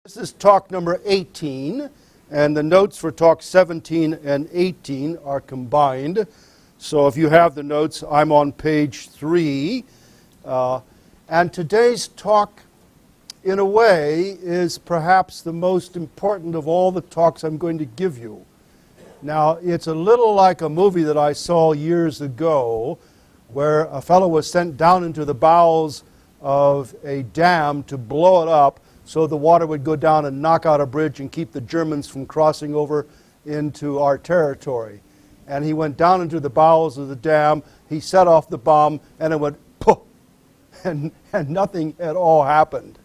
This is talk number 18, and the notes for talk 17 and 18 are combined. So if you have the notes, I'm on page 3. And today's talk, in a way, is perhaps the most important of all the talks I'm going to give you. Now, it's a little like a movie that I saw years ago where a fellow was sent down into the bowels of a dam to blow it up so the water would go down and knock out a bridge and keep the Germans from crossing over into our territory. And he went down into the bowels of the dam, he set off the bomb, and it went poof, and nothing at all happened,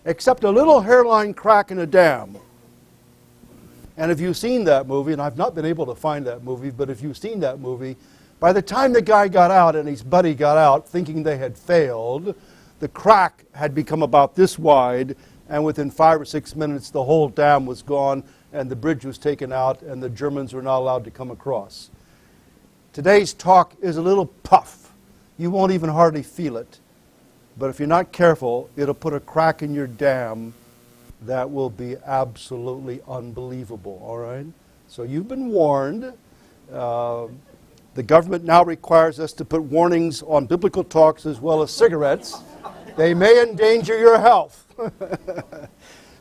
except a little hairline crack in a dam. And if you've seen that movie, and I've not been able to find that movie, but if you've seen that movie, by the time the guy got out and his buddy got out thinking they had failed, the crack had become about this wide, and within 5 or 6 minutes the whole dam was gone and the bridge was taken out and the Germans were not allowed to come across. Today's talk is a little puff. You won't even hardly feel it. But if you're not careful, it'll put a crack in your dam that will be absolutely unbelievable, all right? So you've been warned. The government now requires us to put warnings on biblical talks as well as cigarettes. They may endanger your health.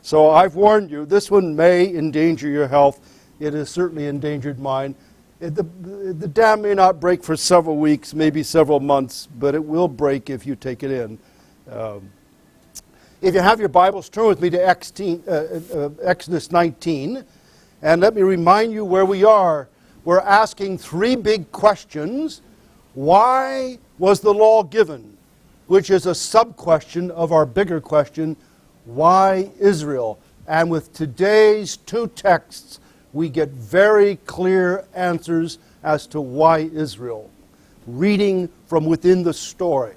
So I've warned you, this one may endanger your health. It has certainly endangered mine. The dam may not break for several weeks, maybe several months, but it will break if you take it in. If you have your Bibles, turn with me to Exodus 19, and let me remind you where we are. We're asking 3 big questions. Why was the law given? Which is a sub-question of our bigger question, why Israel? And with today's 2 texts, we get very clear answers as to why Israel, reading from within the story.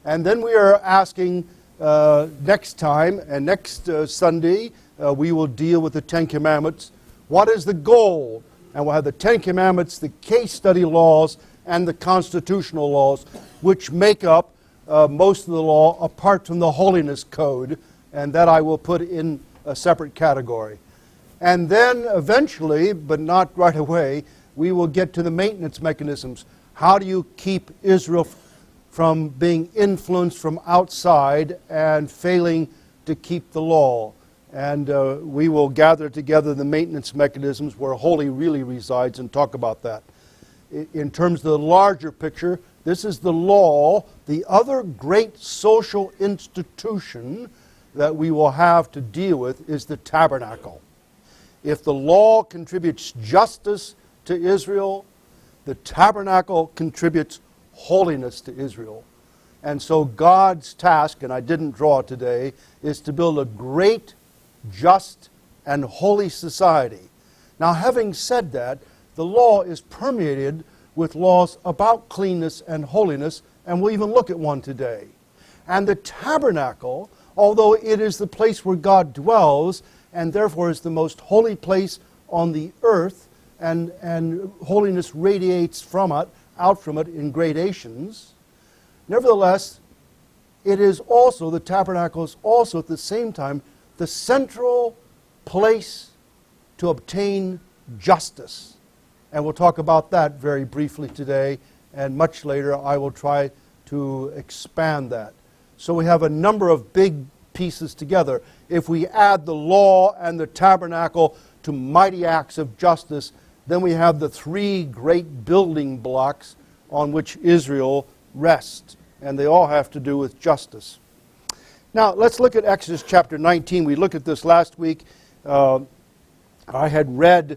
And then we are asking next time, and next Sunday, we will deal with the 10 Commandments. What is the goal? And we'll have the 10 Commandments, the case study laws, and the constitutional laws, which make up most of the law apart from the holiness code, and that I will put in a separate category. And then eventually, but not right away, we will get to the maintenance mechanisms. How do you keep Israel from being influenced from outside and failing to keep the law? And we will gather together the maintenance mechanisms where holy really resides and talk about that. In terms of the larger picture, this is the law, the other great social institution that we will have to deal with is the tabernacle. If the law contributes justice to Israel, the tabernacle contributes holiness to Israel. And so God's task, and I didn't draw it today, is to build a great, just, and holy society. Now, having said that, the law is permeated with laws about cleanness and holiness, and we'll even look at one today. And the tabernacle, although it is the place where God dwells, and therefore is the most holy place on the earth, and holiness radiates from it, out from it in gradations, nevertheless, it is also, the tabernacle is also at the same time the central place to obtain justice. And we'll talk about that very briefly today, and much later I will try to expand that. So we have a number of big pieces together. If we add the law and the tabernacle to mighty acts of justice, then we have the 3 great building blocks on which Israel rests, and they all have to do with justice. Now, let's look at Exodus chapter 19. We looked at this last week. I had read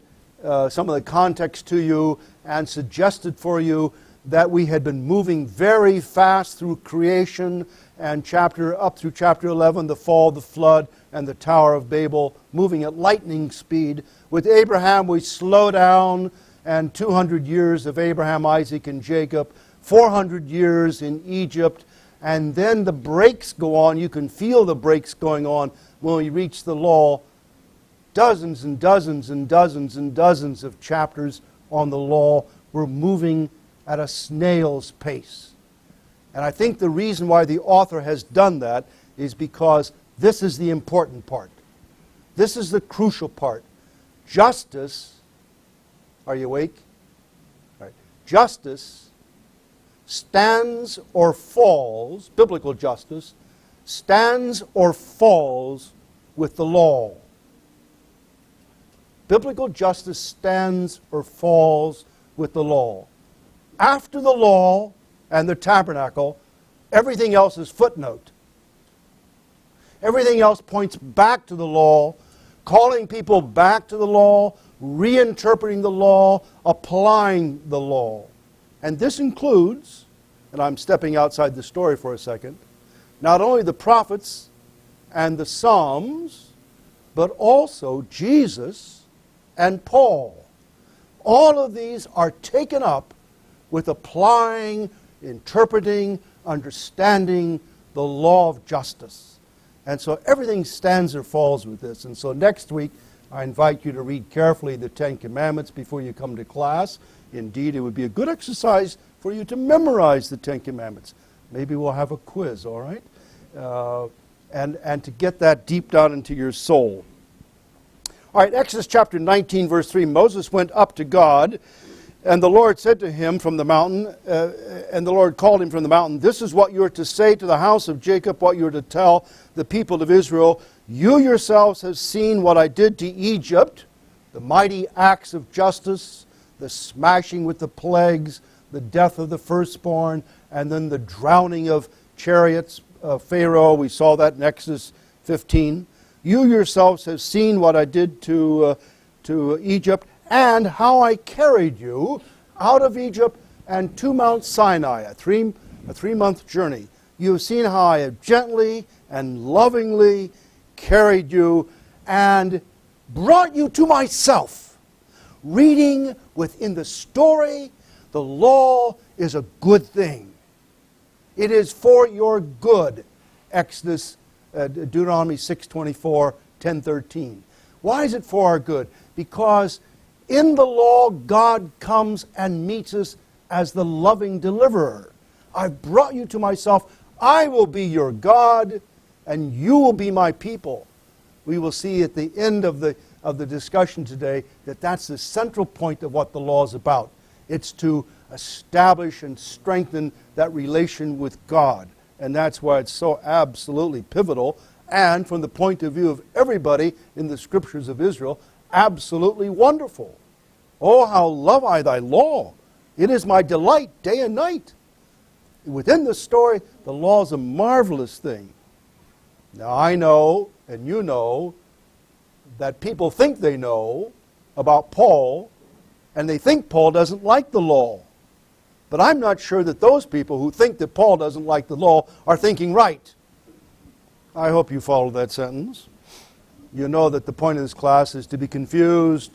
some of the context to you and suggested for you that we had been moving very fast through creation and up through chapter 11, the fall, the flood, and the Tower of Babel, moving at lightning speed. With Abraham, we slow down, and 200 years of Abraham, Isaac, and Jacob, 400 years in Egypt, and then the brakes go on. You can feel the brakes going on when we reach the law. Dozens and dozens and dozens and dozens of chapters on the law. We're moving at a snail's pace. And I think the reason why the author has done that is because this is the important part. This is the crucial part. Justice, are you awake? All right. Justice stands or falls, biblical justice, stands or falls with the law. Biblical justice stands or falls with the law. After the law and the tabernacle, everything else is footnote. Everything else points back to the law, calling people back to the law, reinterpreting the law, applying the law. And this includes, and I'm stepping outside the story for a second, not only the prophets and the Psalms, but also Jesus and Paul. All of these are taken up with applying, interpreting, understanding the law of justice. And so everything stands or falls with this. And so next week, I invite you to read carefully the Ten Commandments before you come to class. Indeed, it would be a good exercise for you to memorize the Ten Commandments. Maybe we'll have a quiz, all right? And to get that deep down into your soul. All right, Exodus chapter 19, verse 3. Moses went up to God, and the Lord said to him from the mountain, and the Lord called him from the mountain, "This is what you are to say to the house of Jacob, what you are to tell the people of Israel. You yourselves have seen what I did to Egypt, the mighty acts of justice, the smashing with the plagues, the death of the firstborn, and then the drowning of chariots, Pharaoh." We saw that in Exodus 15. "You yourselves have seen what I did to Egypt, and how I carried you out of Egypt and to Mount Sinai," a three-month journey. "You have seen how I have gently and lovingly carried you and brought you to myself." Reading within the story, the law is a good thing. It is for your good. Deuteronomy 6:24, 10:13. Why is it for our good? Because in the law, God comes and meets us as the loving deliverer. "I've brought you to myself. I will be your God, and you will be my people." We will see at the end of the discussion today that that's the central point of what the law is about. It's to establish and strengthen that relation with God. And that's why it's so absolutely pivotal, and from the point of view of everybody in the scriptures of Israel, absolutely wonderful. "Oh, how love I thy law. It is my delight day and night." Within the story, the law is a marvelous thing. Now, I know, and you know, that people think they know about Paul, and they think Paul doesn't like the law. But I'm not sure that those people who think that Paul doesn't like the law are thinking right. I hope you follow that sentence. You know that the point of this class is to be confused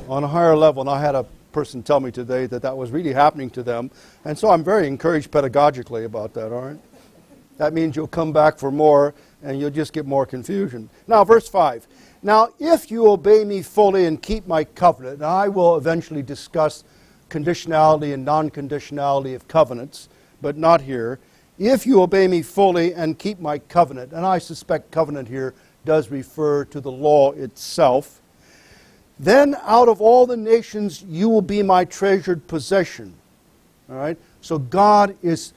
on a higher level. And I had a person tell me today that that was really happening to them. And so I'm very encouraged pedagogically about that, all right? That means you'll come back for more and you'll just get more confusion. Now, verse 5. "Now, if you obey me fully and keep my covenant," and I will eventually discuss conditionality and non-conditionality of covenants, but not here. "If you obey me fully and keep my covenant," and I suspect covenant here does refer to the law itself, "then out of all the nations you will be my treasured possession." All right? So God is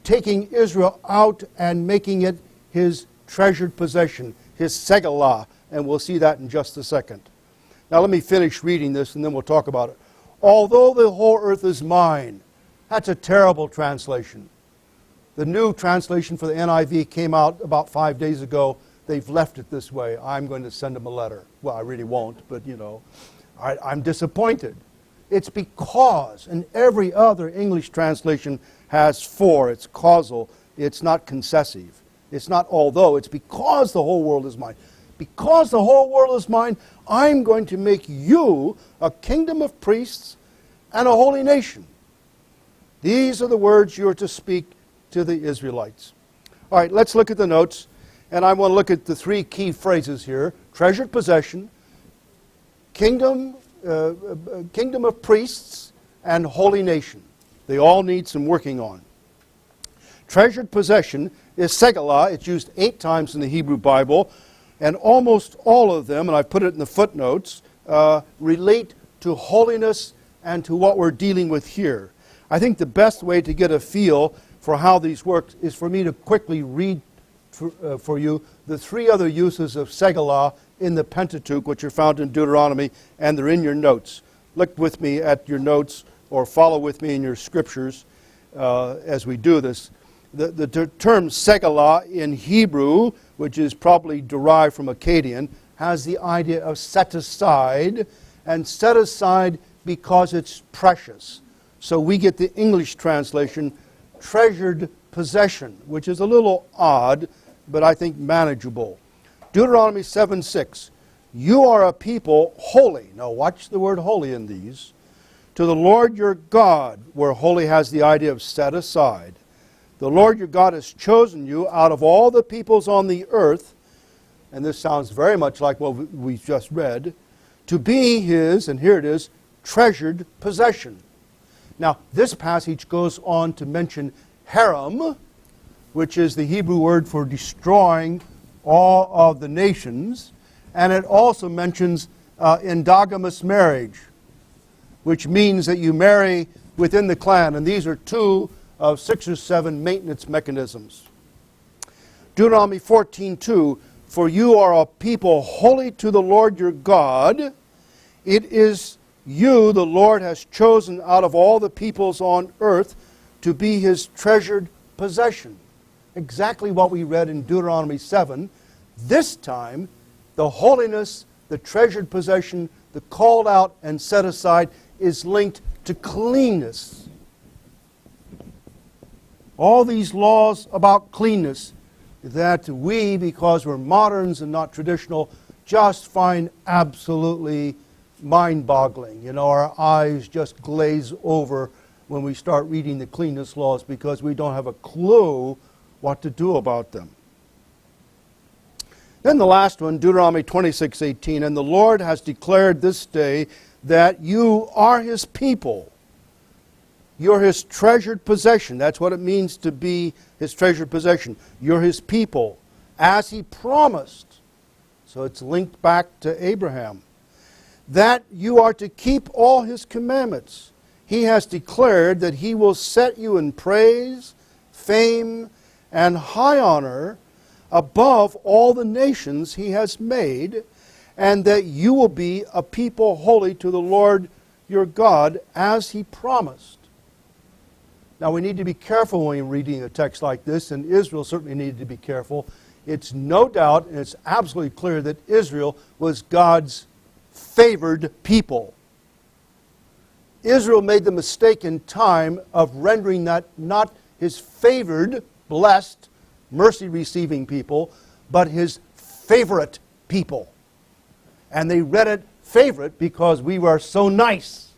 taking Israel out and making it his treasured possession, his segalah, and we'll see that in just a second. Now let me finish reading this and then we'll talk about it. "Although the whole earth is mine." That's a terrible translation. The new translation for the NIV came out about 5 days ago. They've left it this way. I'm going to send them a letter. Well, I really won't, but you know, I'm disappointed. It's because, and every other English translation has for. It's causal. It's not concessive. It's not although. It's because the whole world is mine. Because the whole world is mine, I'm going to make you a kingdom of priests and a holy nation. These are the words you are to speak to the Israelites. All right, let's look at the notes. And I want to look at the three key phrases here. Treasured possession, kingdom of priests, and holy nation. They all need some working on. Treasured possession is segalah. It's used 8 times in the Hebrew Bible. And almost all of them, and I put it in the footnotes, relate to holiness and to what we're dealing with here. I think the best way to get a feel for how these work is for me to quickly read for you the three other uses of Segala in the Pentateuch, which are found in Deuteronomy, and they're in your notes. Look with me at your notes or follow with me in your scriptures as we do this. The term Segala in Hebrew, which is probably derived from Akkadian, has the idea of set aside, and set aside because it's precious. So we get the English translation, treasured possession, which is a little odd, but I think manageable. Deuteronomy 7:6, you are a people holy. Now watch the word holy in these. To the Lord your God, where holy has the idea of set aside. The Lord your God has chosen you out of all the peoples on the earth, and this sounds very much like what we just read, to be his, and here it is, treasured possession. Now, this passage goes on to mention Haram, which is the Hebrew word for destroying all of the nations, and it also mentions endogamous marriage, which means that you marry within the clan, and these are two of 6 or 7 maintenance mechanisms. Deuteronomy 14:2, for you are a people holy to the Lord your God. It is you the Lord has chosen out of all the peoples on earth to be his treasured possession. Exactly what we read in Deuteronomy 7. This time, the holiness, the treasured possession, the called out and set aside is linked to cleanness. All these laws about cleanness that we, because we're moderns and not traditional, just find absolutely mind-boggling. You know, our eyes just glaze over when we start reading the cleanness laws because we don't have a clue what to do about them. Then the last one, Deuteronomy 26:18, and the Lord has declared this day that you are his people. You're his treasured possession. That's what it means to be his treasured possession. You're his people, as he promised. So it's linked back to Abraham. That you are to keep all his commandments. He has declared that he will set you in praise, fame, and high honor above all the nations he has made, and that you will be a people holy to the Lord your God, as he promised. Now we need to be careful when we're reading a text like this, and Israel certainly needed to be careful. It's no doubt, and it's absolutely clear that Israel was God's favored people. Israel made the mistake in time of rendering that not his favored, blessed, mercy-receiving people, but his favorite people. And they read it favorite because we were so nice.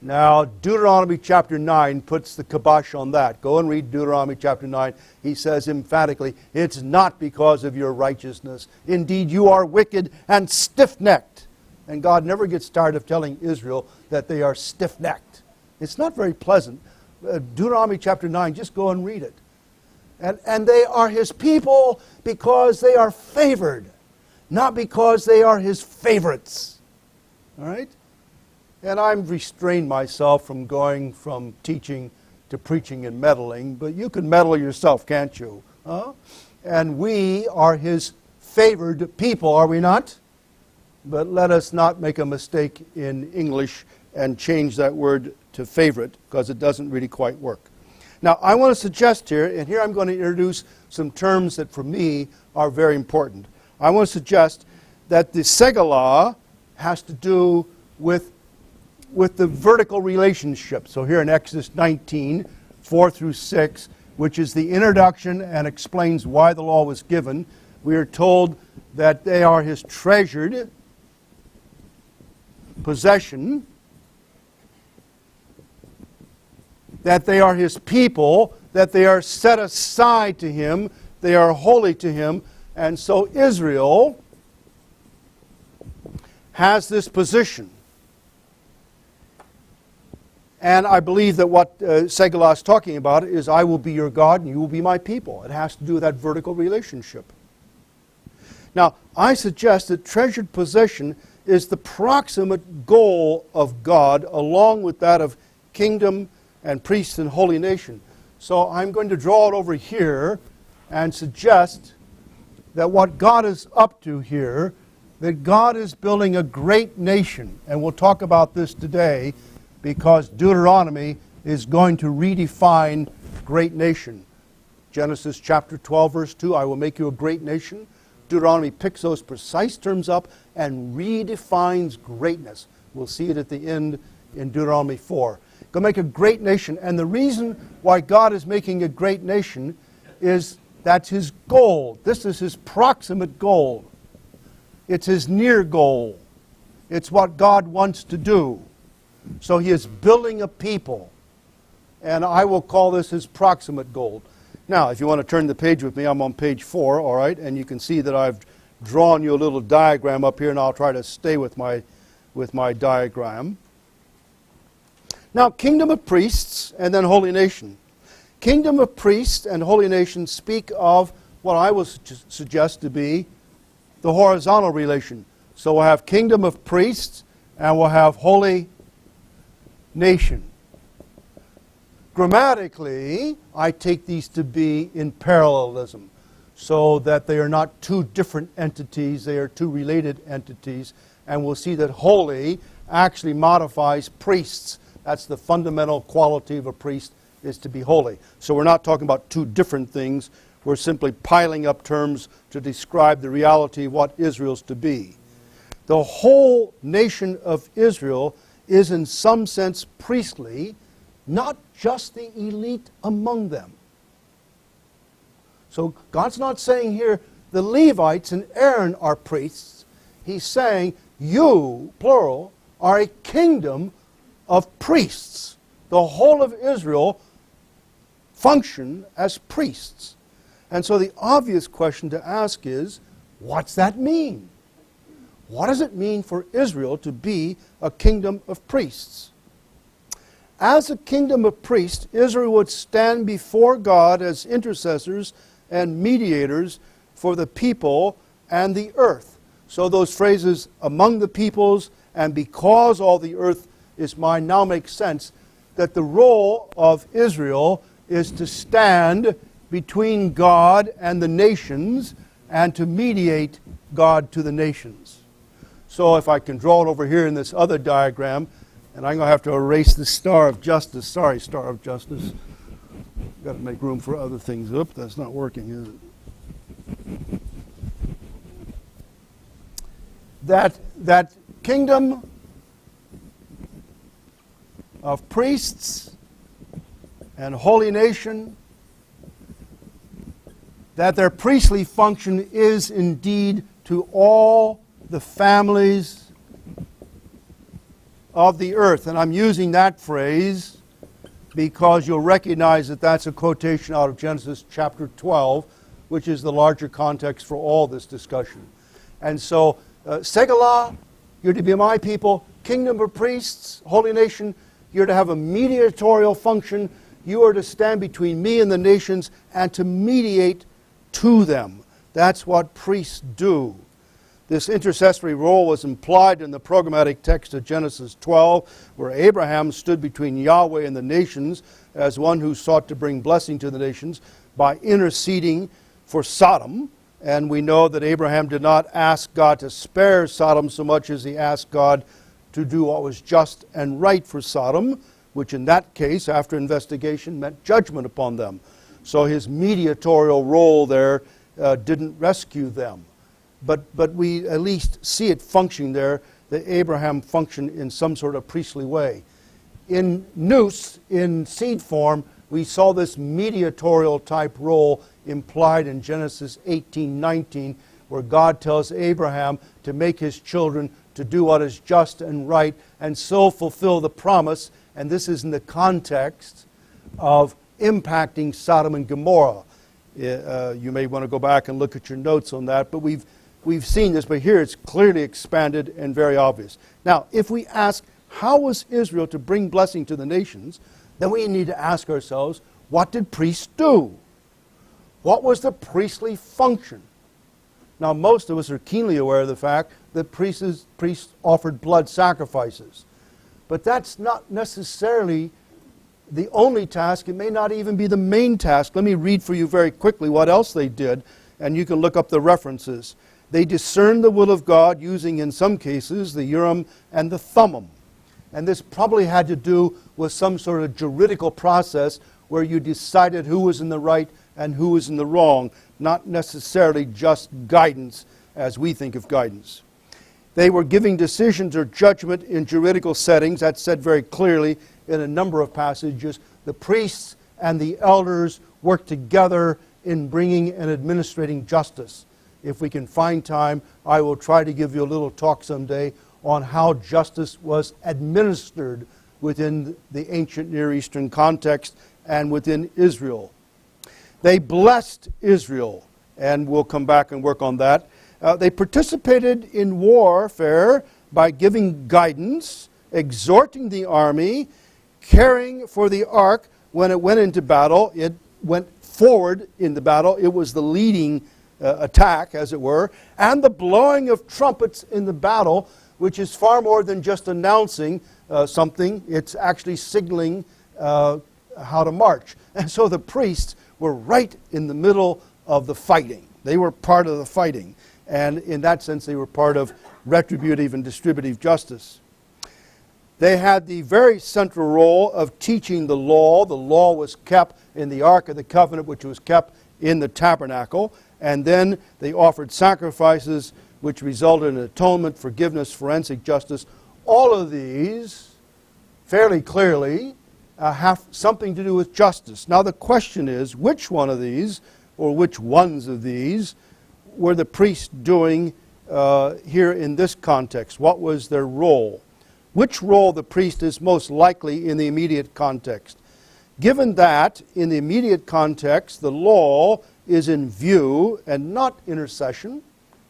Now, Deuteronomy chapter 9 puts the kibosh on that. Go and read Deuteronomy chapter 9. He says emphatically, it's not because of your righteousness. Indeed, you are wicked and stiff-necked. And God never gets tired of telling Israel that they are stiff-necked. It's not very pleasant. Deuteronomy chapter 9, just go and read it. And they are his people because they are favored, not because they are his favorites. All right? And I've restrained myself from going from teaching to preaching and meddling, but you can meddle yourself, can't you? Huh? And we are his favored people, are we not? But let us not make a mistake in English and change that word to favorite, because it doesn't really quite work. Now, I want to suggest here, and here I'm going to introduce some terms that for me are very important. I want to suggest that the Segala has to do with the vertical relationship. So here in Exodus 19, 4 through 6, which is the introduction and explains why the law was given, we are told that they are his treasured possession, that they are his people, that they are set aside to him, they are holy to him. And so Israel has this position. And I believe that what Segala is talking about is, I will be your God and you will be my people. It has to do with that vertical relationship. Now, I suggest that treasured possession is the proximate goal of God, along with that of kingdom and priest and holy nation. So I'm going to draw it over here and suggest that what God is up to here, that God is building a great nation. And we'll talk about this today because Deuteronomy is going to redefine great nation. Genesis chapter 12, verse 2, I will make you a great nation. Deuteronomy picks those precise terms up and redefines greatness. We'll see it at the end in Deuteronomy 4. Going to make a great nation. And the reason why God is making a great nation is that's His goal. This is His proximate goal. It's His near goal. It's what God wants to do. So He is building a people. And I will call this His proximate goal. Now, if you want to turn the page with me, I'm on page 4, all right? And you can see that I've drawn you a little diagram up here, and I'll try to stay with my diagram. Now, kingdom of priests and then holy nation. Kingdom of priests and holy nation speak of what I will suggest to be the horizontal relation. So we'll have kingdom of priests and we'll have holy nation. Grammatically, I take these to be in parallelism, so that they are not two different entities, they are two related entities. And we'll see that holy actually modifies priests. That's the fundamental quality of a priest, is to be holy. So we're not talking about two different things. We're simply piling up terms to describe the reality of what Israel's to be. The whole nation of Israel is in some sense priestly, not just the elite among them. So God's not saying here the Levites and Aaron are priests. He's saying you, plural, are a kingdom of priests. The whole of Israel function as priests. And so the obvious question to ask is, what's that mean? What does it mean for Israel to be a kingdom of priests? As a kingdom of priests, Israel would stand before God as intercessors and mediators for the people and the earth. So those phrases, among the peoples and because all the earth is mine, now make sense that the role of Israel is to stand between God and the nations and to mediate God to the nations. So if I can draw it over here in this other diagram, and I'm going to have to erase the Star of Justice. Sorry, Star of Justice. Got to make room for other things. Oop, that's not working, is it? That kingdom of priests and holy nation, that their priestly function is indeed to all the families of the earth. And I'm using that phrase because you'll recognize that that's a quotation out of Genesis chapter 12, which is the larger context for all this discussion. And so, Segalah, you're to be my people, kingdom of priests, holy nation, you're to have a mediatorial function. You are to stand between me and the nations and to mediate to them. That's what priests do. This intercessory role was implied in the programmatic text of Genesis 12, where Abraham stood between Yahweh and the nations as one who sought to bring blessing to the nations by interceding for Sodom. And we know that Abraham did not ask God to spare Sodom so much as he asked God to do what was just and right for Sodom, which in that case, after investigation, meant judgment upon them. So his mediatorial role there didn't rescue them. But we at least see it functioning there, that Abraham functioned in some sort of priestly way. In nous, in seed form, we saw this mediatorial type role implied in Genesis 18:19, where God tells Abraham to make his children to do what is just and right and so fulfill the promise. And this is in the context of impacting Sodom and Gomorrah. You may want to go back and look at your notes on that, but we've seen this, but here it's clearly expanded and very obvious. Now, if we ask, how was Israel to bring blessing to the nations, then we need to ask ourselves, what did priests do? What was the priestly function? Now, most of us are keenly aware of the fact that priests offered blood sacrifices. But that's not necessarily the only task. It may not even be the main task. Let me read for you very quickly what else they did, and you can look up the references. They discerned the will of God using, in some cases, the Urim and the Thummim. And this probably had to do with some sort of juridical process where you decided who was in the right and who was in the wrong, not necessarily just guidance as we think of guidance. They were giving decisions or judgment in juridical settings. That's said very clearly in a number of passages. The priests and the elders worked together in bringing and administrating justice. If we can find time, I will try to give you a little talk someday on how justice was administered within the ancient Near Eastern context and within Israel. They blessed Israel, and we'll come back and work on that. They participated in warfare by giving guidance, exhorting the army, caring for the ark when it went into battle. It went forward in the battle. It was the leading attack, as it were, and the blowing of trumpets in the battle, which is far more than just announcing something. It's actually signaling how to march. And so the priests were right in the middle of the fighting. They were part of the fighting. And in that sense, they were part of retributive and distributive justice. They had the very central role of teaching the law. The law was kept in the Ark of the Covenant, which was kept in the tabernacle. And then they offered sacrifices, which resulted in atonement, forgiveness, forensic justice. All of these, fairly clearly, have something to do with justice. Now the question is, which one of these, or which ones of these, were the priests doing here in this context? What was their role? Which role the priest is most likely in the immediate context? Given that, in the immediate context, the law is in view and not intercession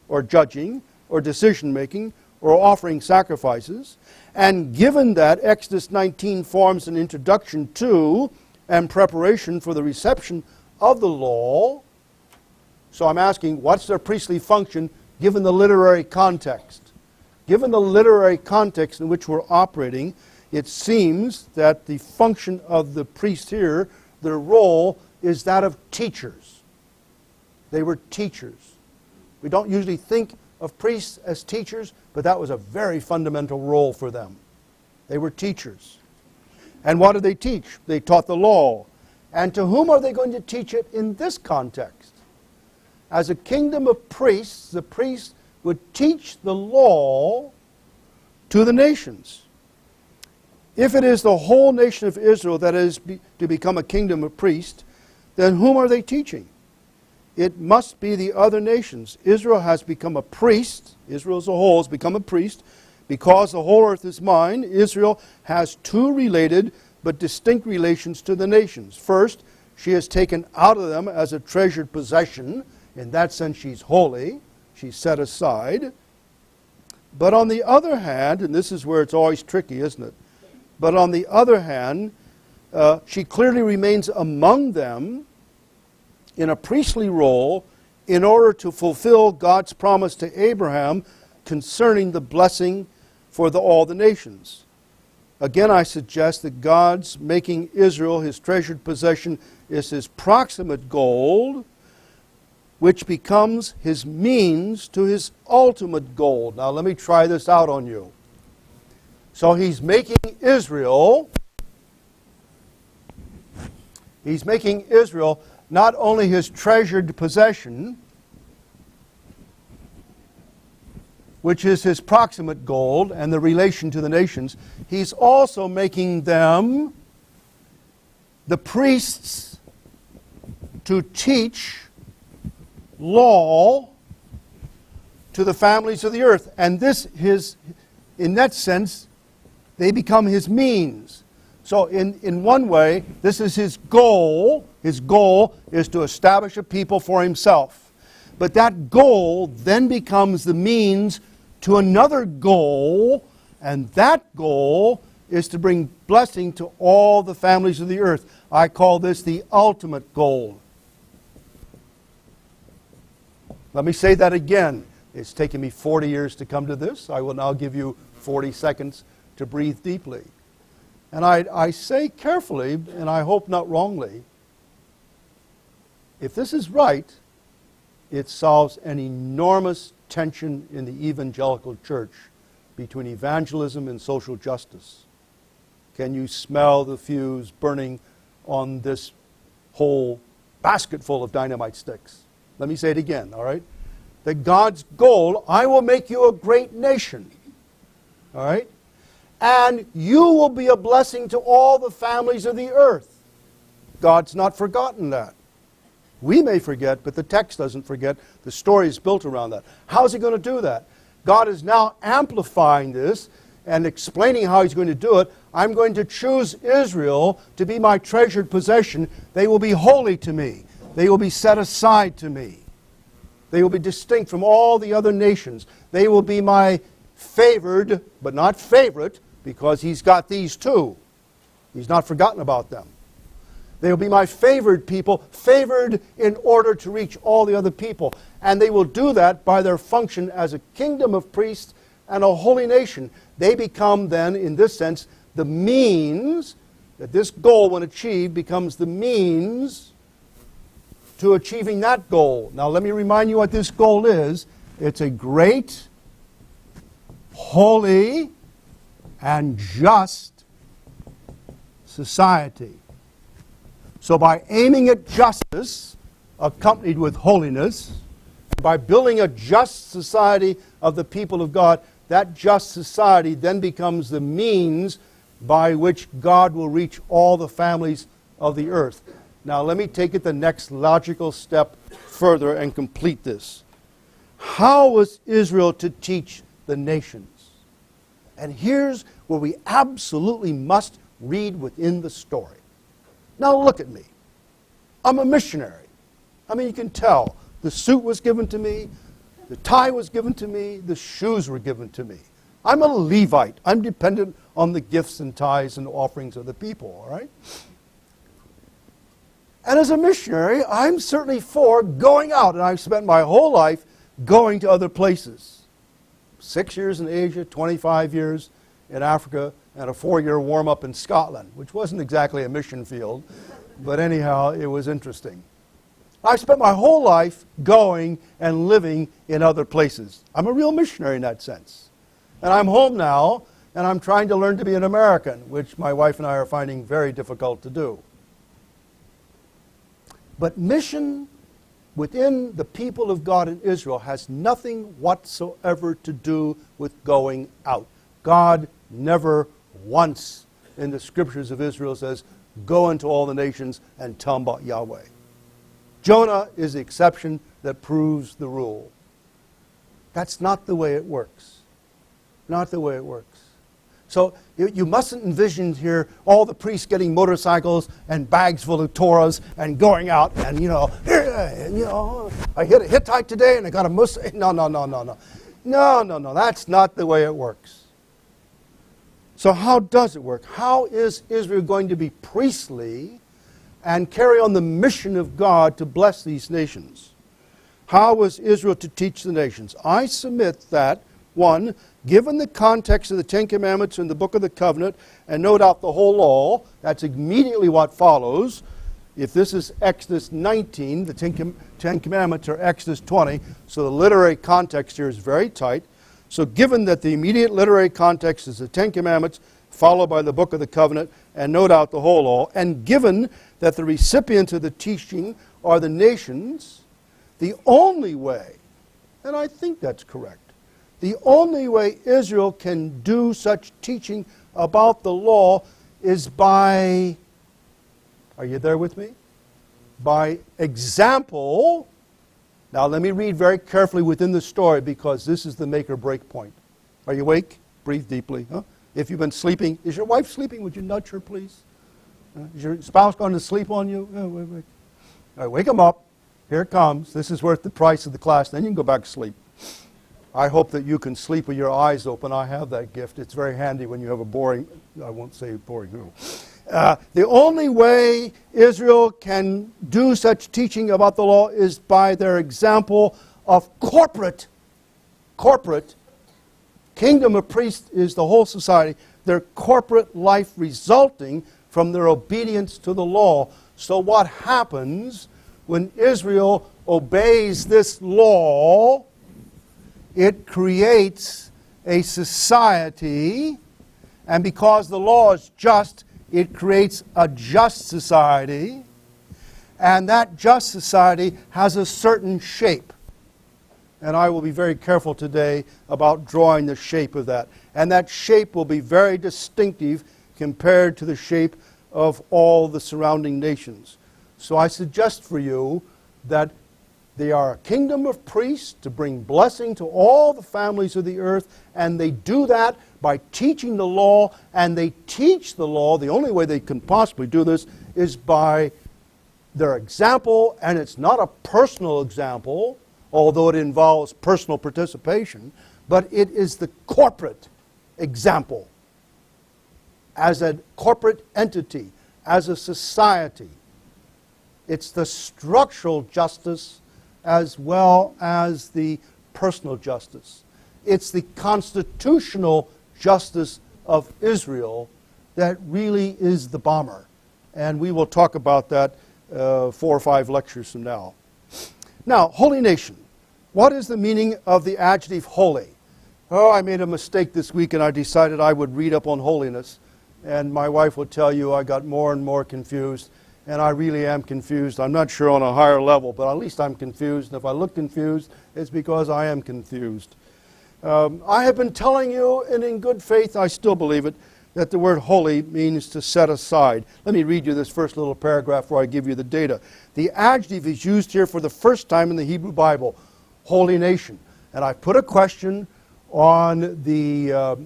or judging or decision-making or offering sacrifices, and given that Exodus 19 forms an introduction to and preparation for the reception of the law, so I'm asking, what's their priestly function given the literary context? Given the literary context in which we're operating, it seems that the function of the priest here, their role, is that of teachers. They were teachers. We don't usually think of priests as teachers, but that was a very fundamental role for them. They were teachers. And what did they teach? They taught the law. And to whom are they going to teach it in this context? As a kingdom of priests, the priests would teach the law to the nations. If it is the whole nation of Israel that is to become a kingdom of priests, then whom are they teaching? It must be the other nations. Israel has become a priest. Israel as a whole has become a priest. Because the whole earth is mine, Israel has two related but distinct relations to the nations. First, she is taken out of them as a treasured possession. In that sense, she's holy. She's set aside. But on the other hand, and this is where it's always tricky, isn't it? But on the other hand, she clearly remains among them in a priestly role in order to fulfill God's promise to Abraham concerning the blessing for all the nations. Again, I suggest that God's making Israel his treasured possession is his proximate goal, which becomes his means to his ultimate goal. Now let me try this out on you. So he's making Israel not only his treasured possession, which is his proximate goal and the relation to the nations, he's also making them the priests to teach law to the families of the earth. And in that sense, they become his means. So in one way, this is his goal. His goal is to establish a people for himself. But that goal then becomes the means to another goal, and that goal is to bring blessing to all the families of the earth. I call this the ultimate goal. Let me say that again. It's taken me 40 years to come to this. I will now give you 40 seconds to breathe deeply. And I say carefully, and I hope not wrongly, if this is right, it solves an enormous tension in the evangelical church between evangelism and social justice. Can you smell the fuse burning on this whole basket full of dynamite sticks? Let me say it again, all right? That God's goal, I will make you a great nation, all right? And you will be a blessing to all the families of the earth. God's not forgotten that. We may forget, but the text doesn't forget. The story is built around that. How's he going to do that? God is now amplifying this and explaining how he's going to do it. I'm going to choose Israel to be my treasured possession. They will be holy to me. They will be set aside to me. They will be distinct from all the other nations. They will be my favored, but not favorite, because he's got these too. He's not forgotten about them. They will be my favored people, favored in order to reach all the other people. And they will do that by their function as a kingdom of priests and a holy nation. They become then, in this sense, the means that this goal, when achieved, becomes the means to achieving that goal. Now let me remind you what this goal is. It's a great, holy, and just society. So by aiming at justice, accompanied with holiness, by building a just society of the people of God, that just society then becomes the means by which God will reach all the families of the earth. Now let me take it the next logical step further and complete this. How was Israel to teach the nations? And here's where we absolutely must read within the story. Now look at me. I'm a missionary. I mean, you can tell. The suit was given to me. The tie was given to me. The shoes were given to me. I'm a Levite. I'm dependent on the gifts and tithes and offerings of the people, all right? And as a missionary, I'm certainly for going out. And I've spent my whole life going to other places. 6 years in Asia, 25 years in Africa, and a 4-year warm-up in Scotland, which wasn't exactly a mission field, but anyhow, it was interesting. I've spent my whole life going and living in other places. I'm a real missionary in that sense. And I'm home now, and I'm trying to learn to be an American, which my wife and I are finding very difficult to do. But mission within the people of God in Israel has nothing whatsoever to do with going out. God never once in the scriptures of Israel says, go into all the nations and tell them about Yahweh. Jonah is the exception that proves the rule. That's not the way it works. Not the way it works. So you mustn't envision here all the priests getting motorcycles and bags full of Torahs and going out and, I hit a Hittite today and I got a Muslim. No. That's not the way it works. So how does it work? How is Israel going to be priestly and carry on the mission of God to bless these nations? How was Israel to teach the nations? I submit that, one, given the context of the Ten Commandments and the Book of the Covenant, and no doubt the whole law, that's immediately what follows. If this is Exodus 19, the Ten Commandments are Exodus 20, so the literary context here is very tight. So given that the immediate literary context is the Ten Commandments, followed by the Book of the Covenant, and no doubt the whole law, and given that the recipients of the teaching are the nations, the only way, and I think that's correct, the only way Israel can do such teaching about the law is by, are you there with me? By example. Now let me read very carefully within the story because this is the make or break point. Are you awake? Breathe deeply. Huh? If you've been sleeping, is your wife sleeping? Would you nudge her, please? Is your spouse going to sleep on you? Wait. All right, wake them up. Here it comes. This is worth the price of the class. Then you can go back to sleep. I hope that you can sleep with your eyes open. I have that gift. It's very handy when you have a boring, I won't say boring who. The only way Israel can do such teaching about the law is by their example of corporate, kingdom of priests is the whole society, their corporate life resulting from their obedience to the law. So what happens when Israel obeys this law? It creates a society, and because the law is just, it creates a just society, and that just society has a certain shape. And I will be very careful today about drawing the shape of that. And that shape will be very distinctive compared to the shape of all the surrounding nations. So I suggest for you that they are a kingdom of priests to bring blessing to all the families of the earth, and they do that by teaching the law, and they teach the law. The only way they can possibly do this is by their example, and it's not a personal example, although it involves personal participation, but it is the corporate example as a corporate entity, as a society. It's the structural justice as well as the personal justice. It's the constitutional justice of Israel that really is the bomber. And we will talk about that 4 or 5 lectures from now. Now, holy nation. What is the meaning of the adjective holy? Oh, I made a mistake this week and I decided I would read up on holiness. And my wife will tell you I got more and more confused. And I really am confused. I'm not sure on a higher level, but at least I'm confused. And if I look confused, it's because I am confused. I have been telling you, and in good faith, I still believe it, that the word holy means to set aside. Let me read you this first little paragraph before I give you the data. The adjective is used here for the first time in the Hebrew Bible, holy nation. And I put a question on the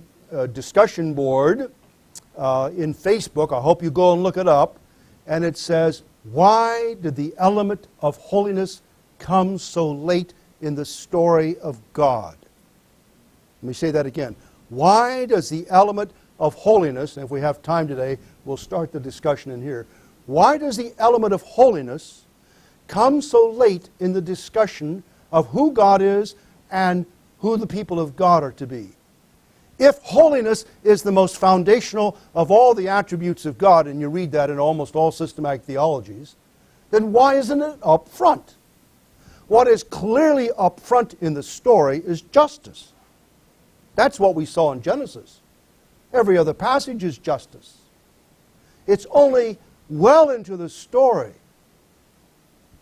discussion board in Facebook. I hope you go and look it up. And it says, why did the element of holiness come so late in the story of God? Let me say that again. Why does the element of holiness, and if we have time today, we'll start the discussion in here. Why does the element of holiness come so late in the discussion of who God is and who the people of God are to be? If holiness is the most foundational of all the attributes of God, and you read that in almost all systematic theologies, then why isn't it up front? What is clearly up front in the story is justice. That's what we saw in Genesis. Every other passage is justice. It's only well into the story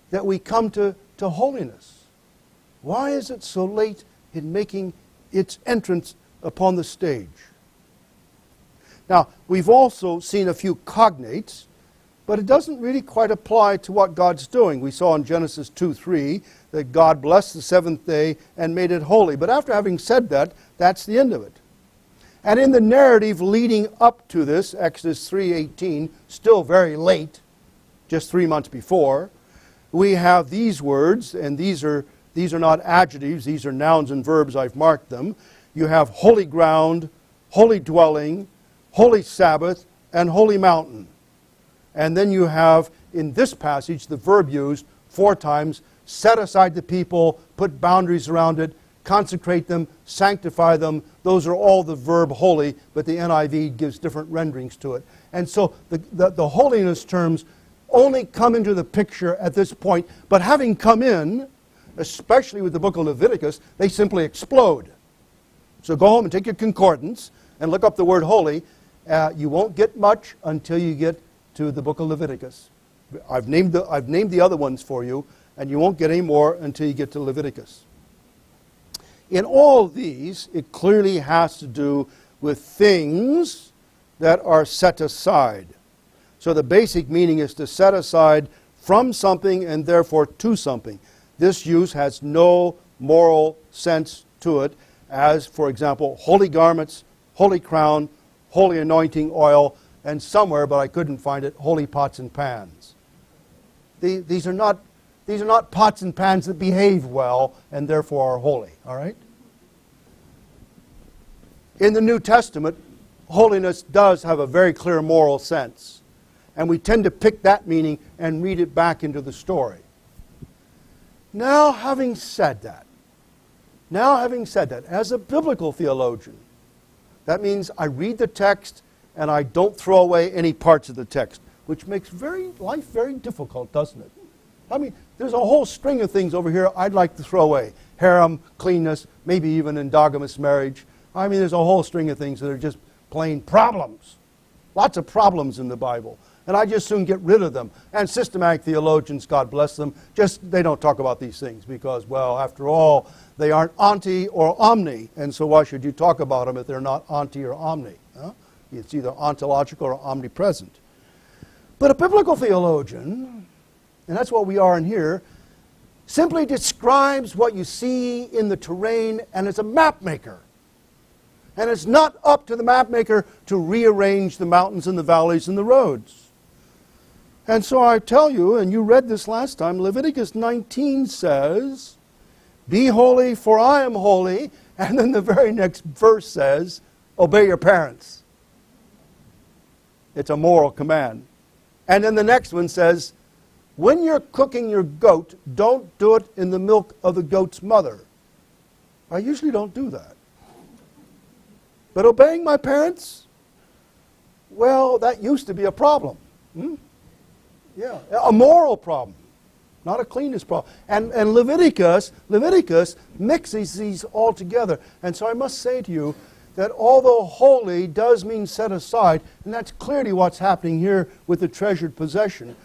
that we come to holiness. Why is it so late in making its entrance upon the stage? Now, we've also seen a few cognates, but it doesn't really quite apply to what God's doing. We saw in Genesis 2:3 that God blessed the seventh day and made it holy. But after having said that, that's the end of it. And in the narrative leading up to this, Exodus 3:18, still very late, just 3 months before, we have these words, and these are not adjectives, these are nouns and verbs, I've marked them. You have holy ground, holy dwelling, holy Sabbath, and holy mountain. And then you have, in this passage, the verb used 4 times, set aside the people, put boundaries around it, consecrate them, sanctify them. Those are all the verb holy, but the NIV gives different renderings to it. And so the holiness terms only come into the picture at this point, but having come in, especially with the book of Leviticus, they simply explode. So go home and take your concordance and look up the word holy. You won't get much until you get to the book of Leviticus. I've named the other ones for you, and you won't get any more until you get to Leviticus. In all these, it clearly has to do with things that are set aside. So the basic meaning is to set aside from something and therefore to something. This use has no moral sense to it, as, for example, holy garments, holy crown, holy anointing oil, and somewhere, but I couldn't find it, holy pots and pans. These are not pots and pans that behave well and therefore are holy, all right? In the New Testament, holiness does have a very clear moral sense, and we tend to pick that meaning and read it back into the story. Now, having said that, Now, having said that, as a biblical theologian, that means I read the text and I don't throw away any parts of the text, which makes life very difficult, doesn't it? I mean, there's a whole string of things over here I'd like to throw away. Harem, cleanness, maybe even endogamous marriage. I mean, there's a whole string of things that are just plain problems. Lots of problems in the Bible. And I just soon get rid of them. And systematic theologians, God bless them, they don't talk about these things because, well, after all, they aren't anti or omni. And so why should you talk about them if they're not anti or omni? Huh? It's either ontological or omnipresent. But a biblical theologian, and that's what we are in here, simply describes what you see in the terrain and is a map maker. And it's not up to the map maker to rearrange the mountains and the valleys and the roads. And so I tell you, and you read this last time, Leviticus 19 says, "Be holy, for I am holy." And then the very next verse says, "Obey your parents." It's a moral command. And then the next one says, "When you're cooking your goat, don't do it in the milk of the goat's mother." I usually don't do that. But obeying my parents, well, that used to be a problem. Yeah, a moral problem, not a cleanness problem. And Leviticus mixes these all together. And so I must say to you that although holy does mean set aside, and that's clearly what's happening here with the treasured possession,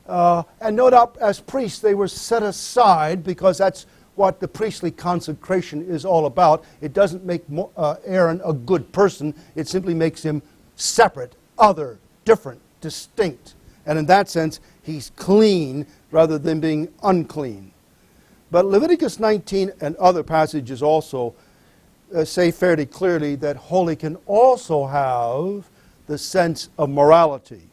and no doubt as priests they were set aside because that's what the priestly consecration is all about. It doesn't make Aaron a good person. It simply makes him separate, other, different, distinct. And in that sense, he's clean rather than being unclean. But Leviticus 19 and other passages also say fairly clearly that holy can also have the sense of morality.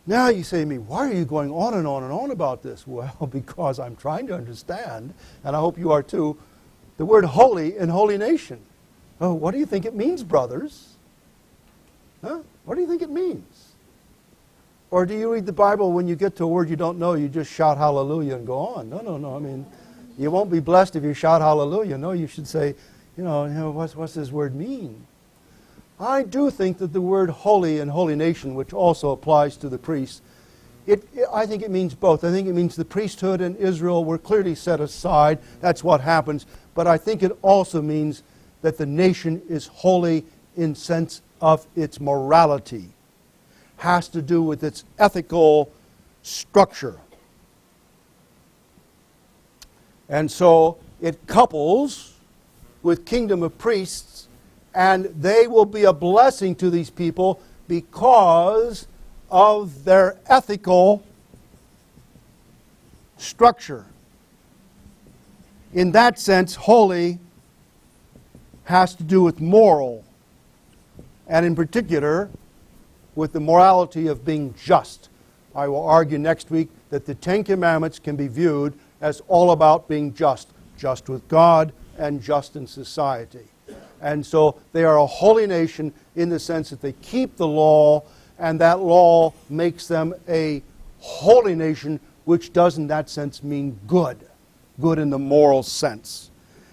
Now you say to me, why are you going on and on and on about this? Well, because I'm trying to understand, and I hope you are too, the word holy in holy nation. Oh, what do you think it means, brothers? Huh? What do you think it means? Or do you read the Bible when you get to a word you don't know, you just shout hallelujah and go on? No. I mean, you won't be blessed if you shout hallelujah. No, you should say, what's this word mean? I do think that the word holy and holy nation, which also applies to the priests, I think it means both. I think it means the priesthood in Israel were clearly set aside. That's what happens. But I think it also means that the nation is holy in sense of its morality. Has to do with its ethical structure. And so it couples with kingdom of priests, and they will be a blessing to these people because of their ethical structure. In that sense, holy has to do with moral, and in particular, with the morality of being just. I will argue next week that the Ten Commandments can be viewed as all about being just with God and just in society. And so they are a holy nation in the sense that they keep the law, and that law makes them a holy nation, which does in that sense mean good in the moral sense.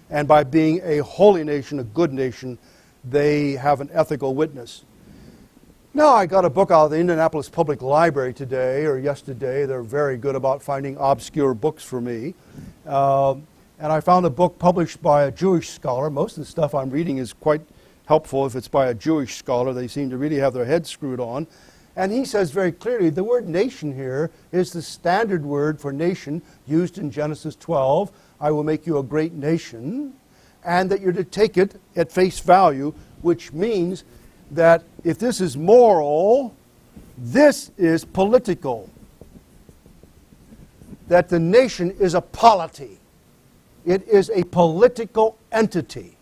And by being a holy nation, a good nation, they have an ethical witness. Now, I got a book out of the Indianapolis Public Library today, or yesterday. They're very good about finding obscure books for me. And I found a book published by a Jewish scholar. Most of the stuff I'm reading is quite helpful if it's by a Jewish scholar. They seem to really have their heads screwed on. And he says very clearly, the word nation here is the standard word for nation used in Genesis 12. I will make you a great nation. And that you're to take it at face value, which means that if this is moral, this is political. That the nation is a polity. It is a political entity.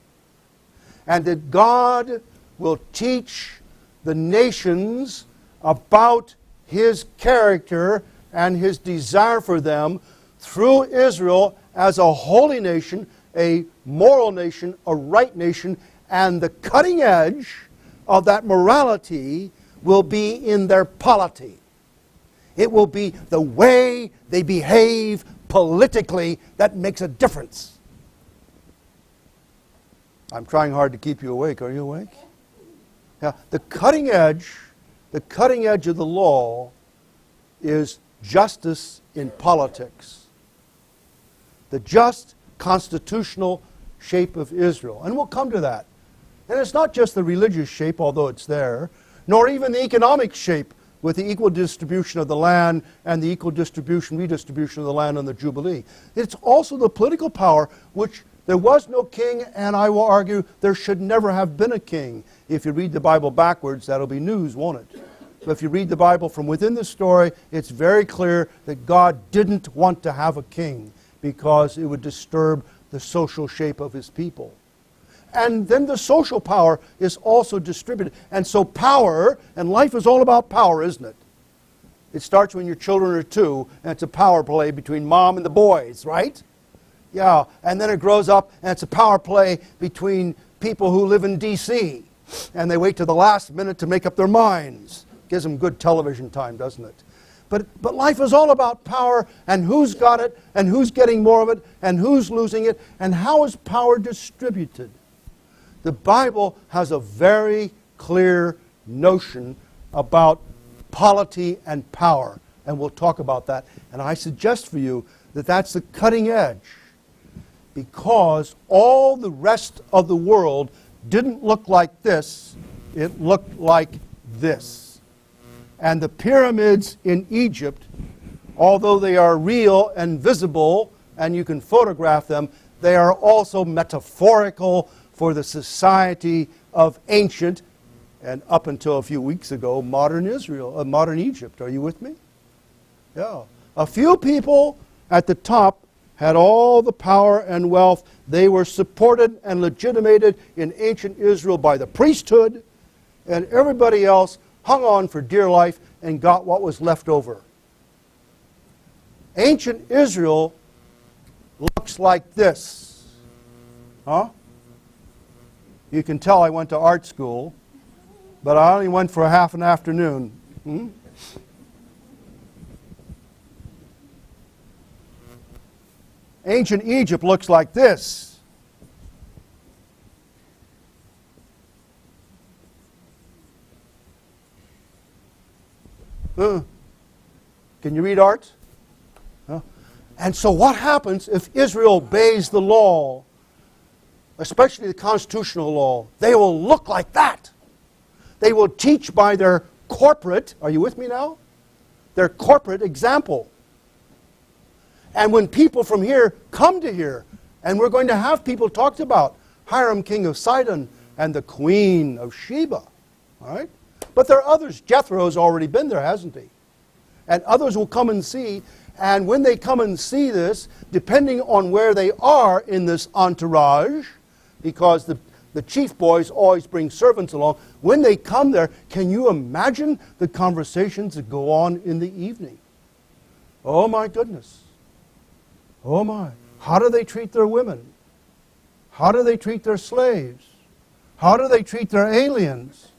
And that God will teach the nations about His character and His desire for them through Israel as a holy nation, a moral nation, a right nation, and the cutting edge of that morality will be in their polity. It will be the way they behave politically that makes a difference. I'm trying hard to keep you awake. Are you awake? Now, the cutting edge of the law is justice in politics. The just constitutional shape of Israel. And we'll come to that. And it's not just the religious shape, although it's there, nor even the economic shape with the equal distribution of the land and the equal redistribution of the land on the Jubilee. It's also the political power, which there was no king, and I will argue there should never have been a king. If you read the Bible backwards, that'll be news, won't it? But if you read the Bible from within the story, it's very clear that God didn't want to have a king because it would disturb the social shape of his people. And then the social power is also distributed. And so power, and life is all about power, isn't it? It starts when your children are 2, and it's a power play between mom and the boys, right? Yeah, and then it grows up, and it's a power play between people who live in D.C., and they wait to the last minute to make up their minds. Gives them good television time, doesn't it? But life is all about power, and who's got it, and who's getting more of it, and who's losing it, and how is power distributed. The Bible has a very clear notion about polity and power, and we'll talk about that. And I suggest for you that that's the cutting edge, because all the rest of the world didn't look like this, it looked like this. And the pyramids in Egypt, although they are real and visible, and you can photograph them, they are also metaphorical for the society of ancient, and up until a few weeks ago, modern Israel, modern Egypt. Are you with me? Yeah. A few people at the top had all the power and wealth. They were supported and legitimated in ancient Israel by the priesthood, and everybody else hung on for dear life and got what was left over. Ancient Israel looks like this. Huh? You can tell I went to art school, but I only went for a half an afternoon. Ancient Egypt looks like this. Can you read art? And so what happens if Israel obeys the law, especially the constitutional law? They will look like that. They will teach by their corporate, are you with me now? Their corporate example. And when people from here come to here, and we're going to have people talked about, Hiram, king of Sidon, and the queen of Sheba, all right? But there are others. Jethro's already been there, hasn't he? And others will come and see. And when they come and see this, depending on where they are in this entourage, because the chief boys always bring servants along, when they come there, can you imagine the conversations that go on in the evening? Oh my goodness. Oh my. How do they treat their women? How do they treat their slaves? How do they treat their aliens?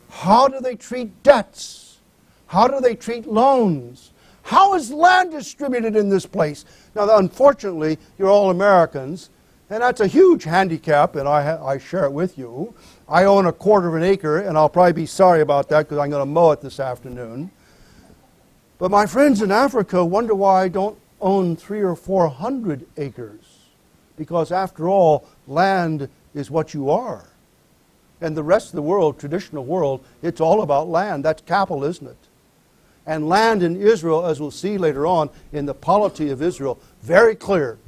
How do they treat debts? How do they treat loans? How is land distributed in this place? Now, unfortunately, you're all Americans, and that's a huge handicap, and I share it with you. I own a quarter of an acre, and I'll probably be sorry about that because I'm going to mow it this afternoon. But my friends in Africa wonder why I don't own 300 or 400 acres. Because after all, land is what you are. And the rest of the world, traditional world, it's all about land. That's capital, isn't it? And land in Israel, as we'll see later on in the polity of Israel, very clear,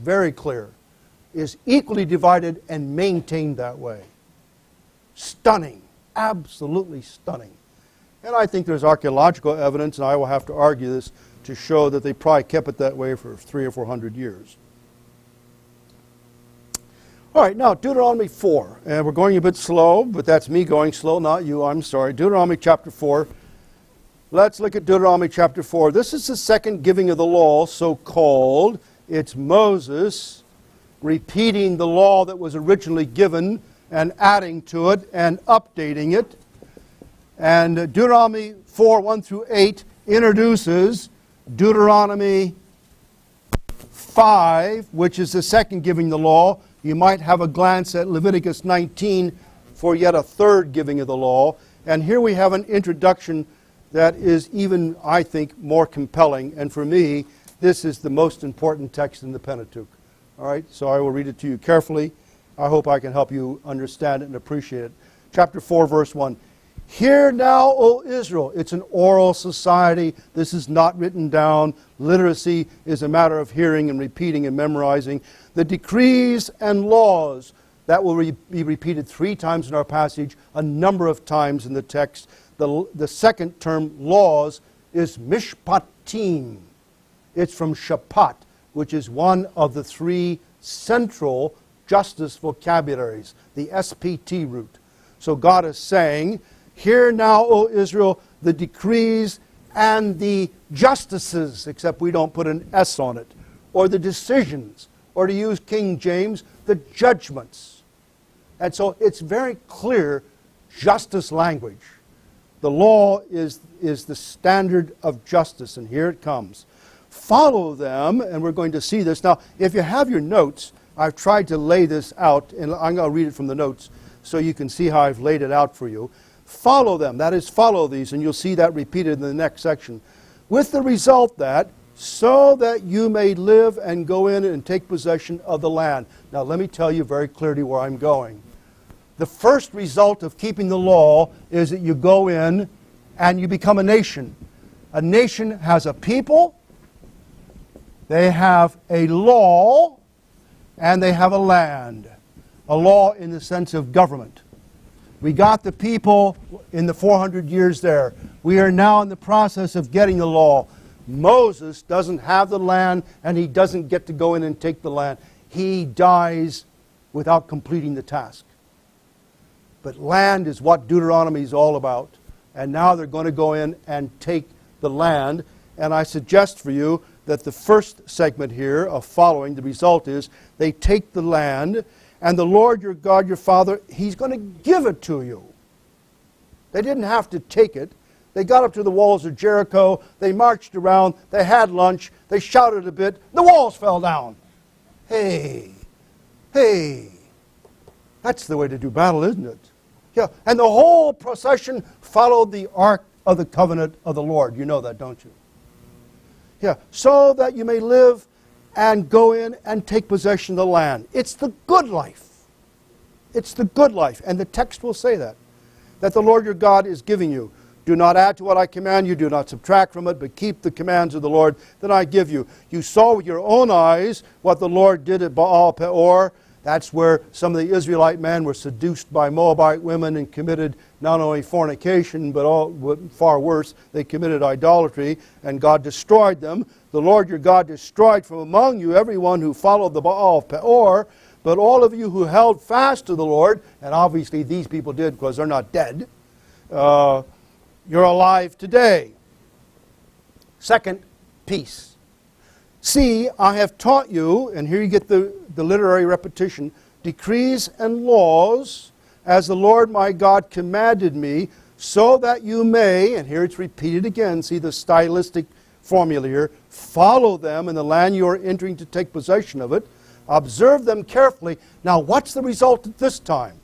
is equally divided and maintained that way. Stunning, absolutely stunning. And I think there's archaeological evidence, and I will have to argue this, to show that they probably kept it that way for 300 or 400 years. All right, now Deuteronomy 4. And we're going a bit slow, but that's me going slow, not you, I'm sorry. Deuteronomy chapter 4. Let's look at Deuteronomy chapter 4. This is the second giving of the law, so-called. It's Moses repeating the law that was originally given and adding to it and updating it. And Deuteronomy 4, 1 through 8 introduces Deuteronomy 5, which is the second giving the law, you might have a glance at Leviticus 19 for yet a third giving of the law. And here we have an introduction that is even, I think, more compelling. And for me, this is the most important text in the Pentateuch. All right, so I will read it to you carefully. I hope I can help you understand it and appreciate it. Chapter 4, verse 1. Hear now, O Israel. It's an oral society. This is not written down. Literacy is a matter of hearing and repeating and memorizing. The decrees and laws that will be repeated 3 times in our passage, a number of times in the text. The second term, laws, is mishpatim. It's from shapat, which is one of the 3 central justice vocabularies, the SPT root. So God is saying, hear now, O Israel, the decrees and the justices, except we don't put an S on it, or the decisions, or to use King James, the judgments. And so it's very clear justice language. The law is the standard of justice, and here it comes. Follow them, and we're going to see this. Now, if you have your notes, I've tried to lay this out, and I'm going to read it from the notes so you can see how I've laid it out for you. Follow them, that is, follow these, and you'll see that repeated in the next section. With the result that, so that you may live and go in and take possession of the land. Now, let me tell you very clearly where I'm going. The first result of keeping the law is that you go in and you become a nation. A nation has a people, they have a law, and they have a land. A law in the sense of government. We got the people in the 400 years there. We are now in the process of getting the law. Moses doesn't have the land, and he doesn't get to go in and take the land. He dies without completing the task. But land is what Deuteronomy is all about. And now they're going to go in and take the land. And I suggest for you that the first segment here of following, the result is they take the land, and the Lord your God, your Father, He's going to give it to you. They didn't have to take it. They got up to the walls of Jericho. They marched around. They had lunch. They shouted a bit. The walls fell down. Hey, that's the way to do battle, isn't it? Yeah, and the whole procession followed the Ark of the Covenant of the Lord. You know that, don't you? Yeah, so that you may live and go in and take possession of the land. It's the good life. It's the good life. And the text will say that the Lord your God is giving you. Do not add to what I command you. Do not subtract from it, but keep the commands of the Lord that I give you. You saw with your own eyes what the Lord did at Baal Peor. That's where some of the Israelite men were seduced by Moabite women and committed not only fornication, but far worse, they committed idolatry, and God destroyed them. The Lord your God destroyed from among you everyone who followed the Baal of Peor, but all of you who held fast to the Lord, and obviously these people did because they're not dead, you're alive today. Second piece. See, I have taught you, and here you get the literary repetition, decrees and laws as the Lord my God commanded me, so that you may, and here it's repeated again, see the stylistic formula here, follow them in the land you are entering to take possession of it, observe them carefully. Now, what's the result at this time?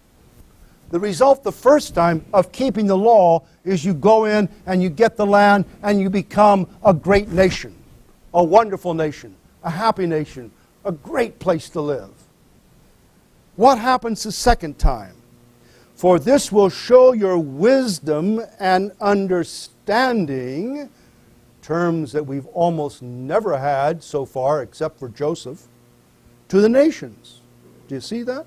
The result the first time of keeping the law is you go in and you get the land and you become a great nation, a wonderful nation, a happy nation, a great place to live. What happens the second time? For this will show your wisdom and understanding, terms that we've almost never had so far except for Joseph, to the nations. Do you see that?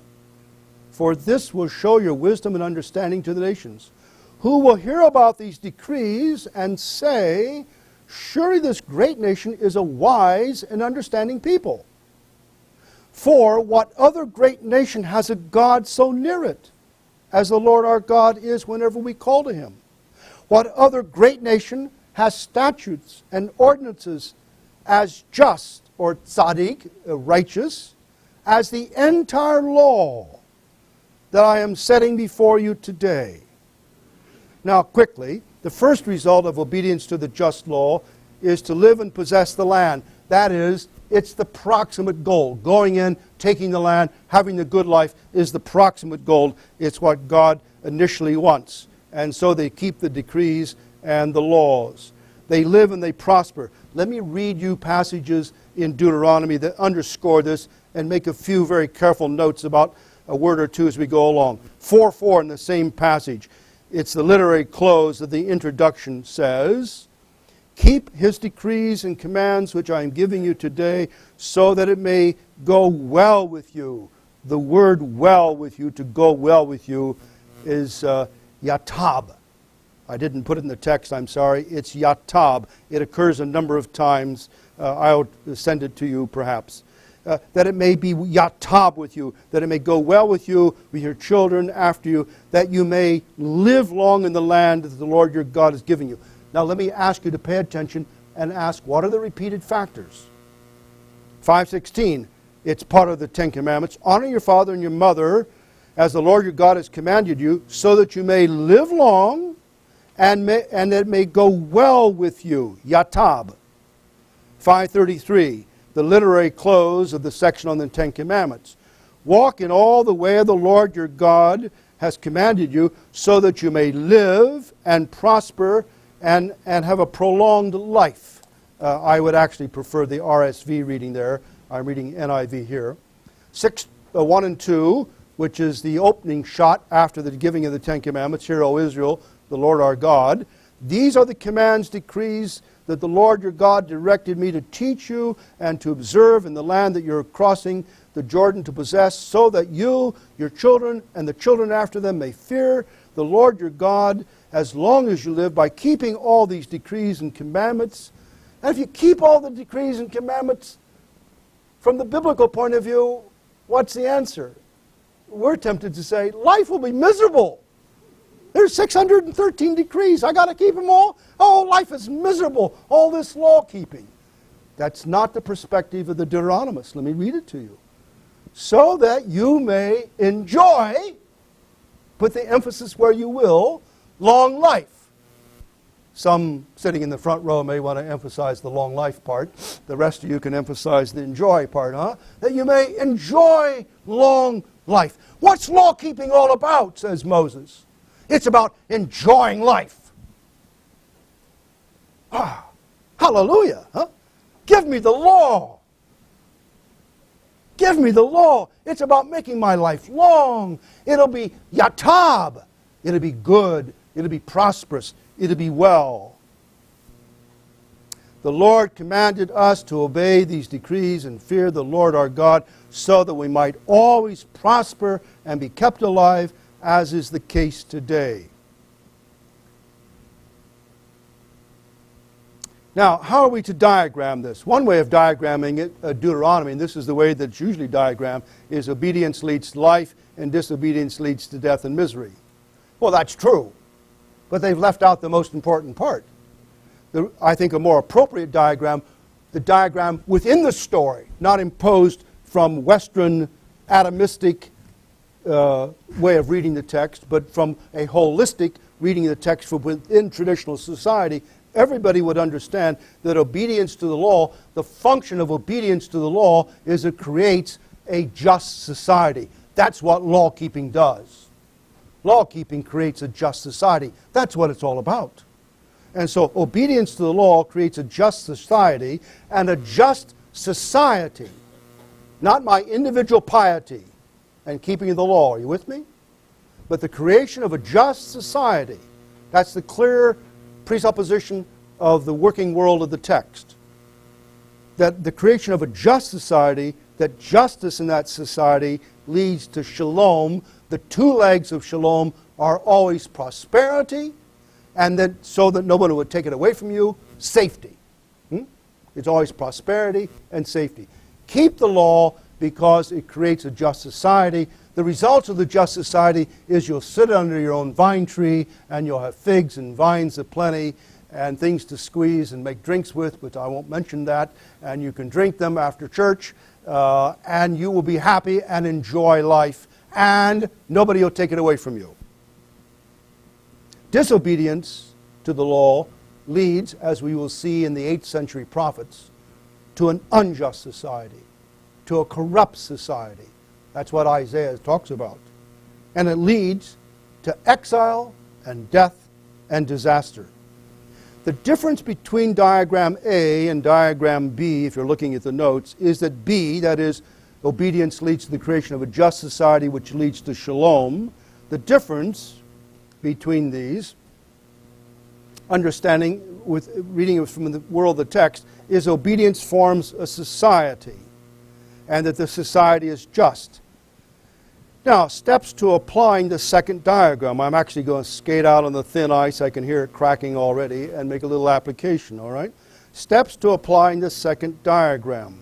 For this will show your wisdom and understanding to the nations, who will hear about these decrees and say, surely this great nation is a wise and understanding people. For what other great nation has a God so near it, as the Lord our God is whenever we call to Him? What other great nation has statutes and ordinances as just, or tzaddik, righteous, as the entire law that I am setting before you today? Now, quickly, the first result of obedience to the just law is to live and possess the land. That is, It's the proximate goal. Going in, taking the land, having the good life is the proximate goal. It's what God initially wants. And so they keep the decrees and the laws. They live and they prosper. Let me read you passages in Deuteronomy that underscore this and make a few very careful notes about a word or two as we go along. 4:4 in the same passage. It's the literary close of the introduction says, keep his decrees and commands which I am giving you today, so that it may go well with you. The word well with you, to go well with you, is yatab. I didn't put it in the text, I'm sorry. It's yatab. It occurs a number of times. I'll send it to you perhaps. That it may be yatab with you, that it may go well with you, with your children after you, that you may live long in the land that the Lord your God is giving you. Now let me ask you to pay attention and ask, what are the repeated factors? 5:16, it's part of the Ten Commandments. Honor your father and your mother as the Lord your God has commanded you, so that you may live long and that it may go well with you. Yatab. 5:33, the literary close of the section on the Ten Commandments. Walk in all the way of the Lord your God has commanded you, so that you may live and prosper and have a prolonged life. I would actually prefer the RSV reading there. I'm reading NIV here. 1 and 2, which is the opening shot after the giving of the Ten Commandments. Hear, O Israel, the Lord our God. These are the commands, decrees that the Lord your God directed me to teach you and to observe in the land that you're crossing the Jordan to possess, so that you, your children, and the children after them may fear the Lord your God as long as you live, by keeping all these decrees and commandments. And if you keep all the decrees and commandments, from the biblical point of view, what's the answer? We're tempted to say, life will be miserable. There's 613 decrees. I got to keep them all? Oh, life is miserable. All this law keeping. That's not the perspective of the Deuteronomist. Let me read it to you. So that you may enjoy, put the emphasis where you will, long life. Some sitting in the front row may want to emphasize the long life part. The rest of you can emphasize the enjoy part, huh? That you may enjoy long life. What's law keeping all about, says Moses? It's about enjoying life. Ah, hallelujah, huh? Give me the law. Give me the law. It's about making my life long. It'll be yatab. It'll be good. It'll be prosperous. It'll be well. The Lord commanded us to obey these decrees and fear the Lord our God, so that we might always prosper and be kept alive, as is the case today. Now, how are we to diagram this? One way of diagramming it, Deuteronomy, and this is the way that it's usually diagrammed, is obedience leads to life and disobedience leads to death and misery. Well, that's true, but they've left out the most important part. I think a more appropriate diagram, the diagram within the story, not imposed from Western atomistic way of reading the text, but from a holistic reading the text from within traditional society. Everybody would understand that obedience to the law, the function of obedience to the law, is it creates a just society. That's what law-keeping does. Law-keeping creates a just society. That's what it's all about. And so obedience to the law creates a just society, and a just society, not my individual piety and keeping of the law. Are you with me? But the creation of a just society. That's the clear presupposition of the working world of the text. That the creation of a just society, that justice in that society leads to shalom. The two legs of shalom are always prosperity, and then so that nobody would take it away from you, safety. It's always prosperity and safety. Keep the law, because it creates a just society. The results of the just society is you'll sit under your own vine tree, and you'll have figs and vines aplenty, and things to squeeze and make drinks with, but I won't mention that, and you can drink them after church, and you will be happy and enjoy life, and nobody will take it away from you. Disobedience to the law leads, as we will see in the 8th century prophets, to an unjust society, to a corrupt society. That's what Isaiah talks about. And it leads to exile and death and disaster. The difference between diagram A and diagram B, if you're looking at the notes, is that B, that is, obedience leads to the creation of a just society which leads to shalom. The difference between these, understanding with reading it from the world of the text, is obedience forms a society, and that the society is just. Now, steps to applying the second diagram. I'm actually going to skate out on the thin ice. I can hear it cracking already, and make a little application, all right? Steps to applying the second diagram.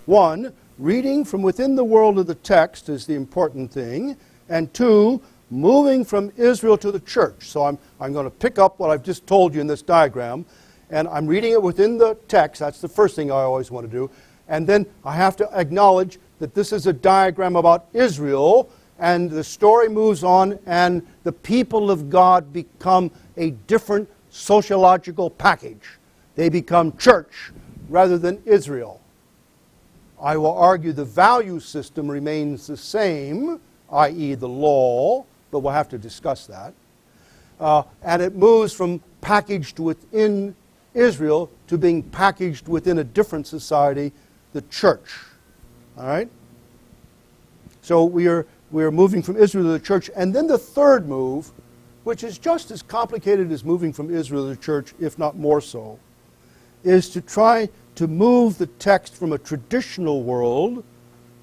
1, reading from within the world of the text is the important thing. And 2, moving from Israel to the church. So I'm going to pick up what I've just told you in this diagram, and I'm reading it within the text. That's the first thing I always want to do. And then I have to acknowledge that this is a diagram about Israel, and the story moves on, and the people of God become a different sociological package. They become church rather than Israel. I will argue the value system remains the same, i.e. the law, but we'll have to discuss that. And it moves from packaged within Israel to being packaged within a different society, the church. All right? So we are moving from Israel to the church. And then the third move, which is just as complicated as moving from Israel to the church, if not more so, is to try to move the text from a traditional world,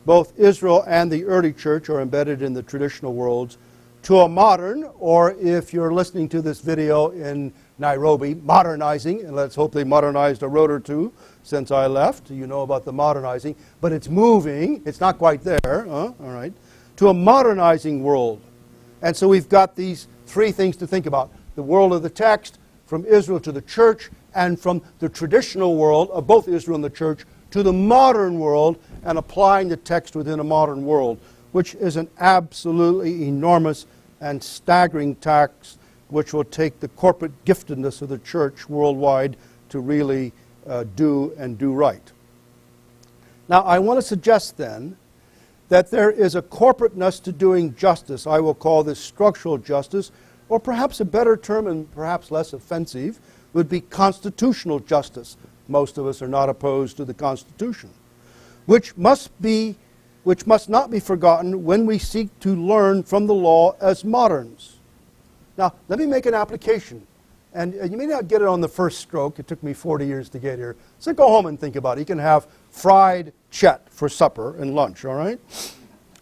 both Israel and the early church are embedded in the traditional worlds, to a modern, or if you're listening to this video in Nairobi, modernizing, and let's hope they modernized a road or two since I left. You know about the modernizing, but it's moving. It's not quite there, all right, to a modernizing world. And so we've got these three things to think about. The world of the text, from Israel to the church, and from the traditional world of both Israel and the church to the modern world, and applying the text within a modern world, which is an absolutely enormous and staggering task which will take the corporate giftedness of the church worldwide to really do right. Now, I want to suggest then that there is a corporateness to doing justice. I will call this structural justice, or perhaps a better term and perhaps less offensive would be constitutional justice. Most of us are not opposed to the Constitution, which must not be forgotten when we seek to learn from the law as moderns. Now, let me make an application. And you may not get it on the first stroke. It took me 40 years to get here. So go home and think about it. You can have fried chet for supper and lunch, all right?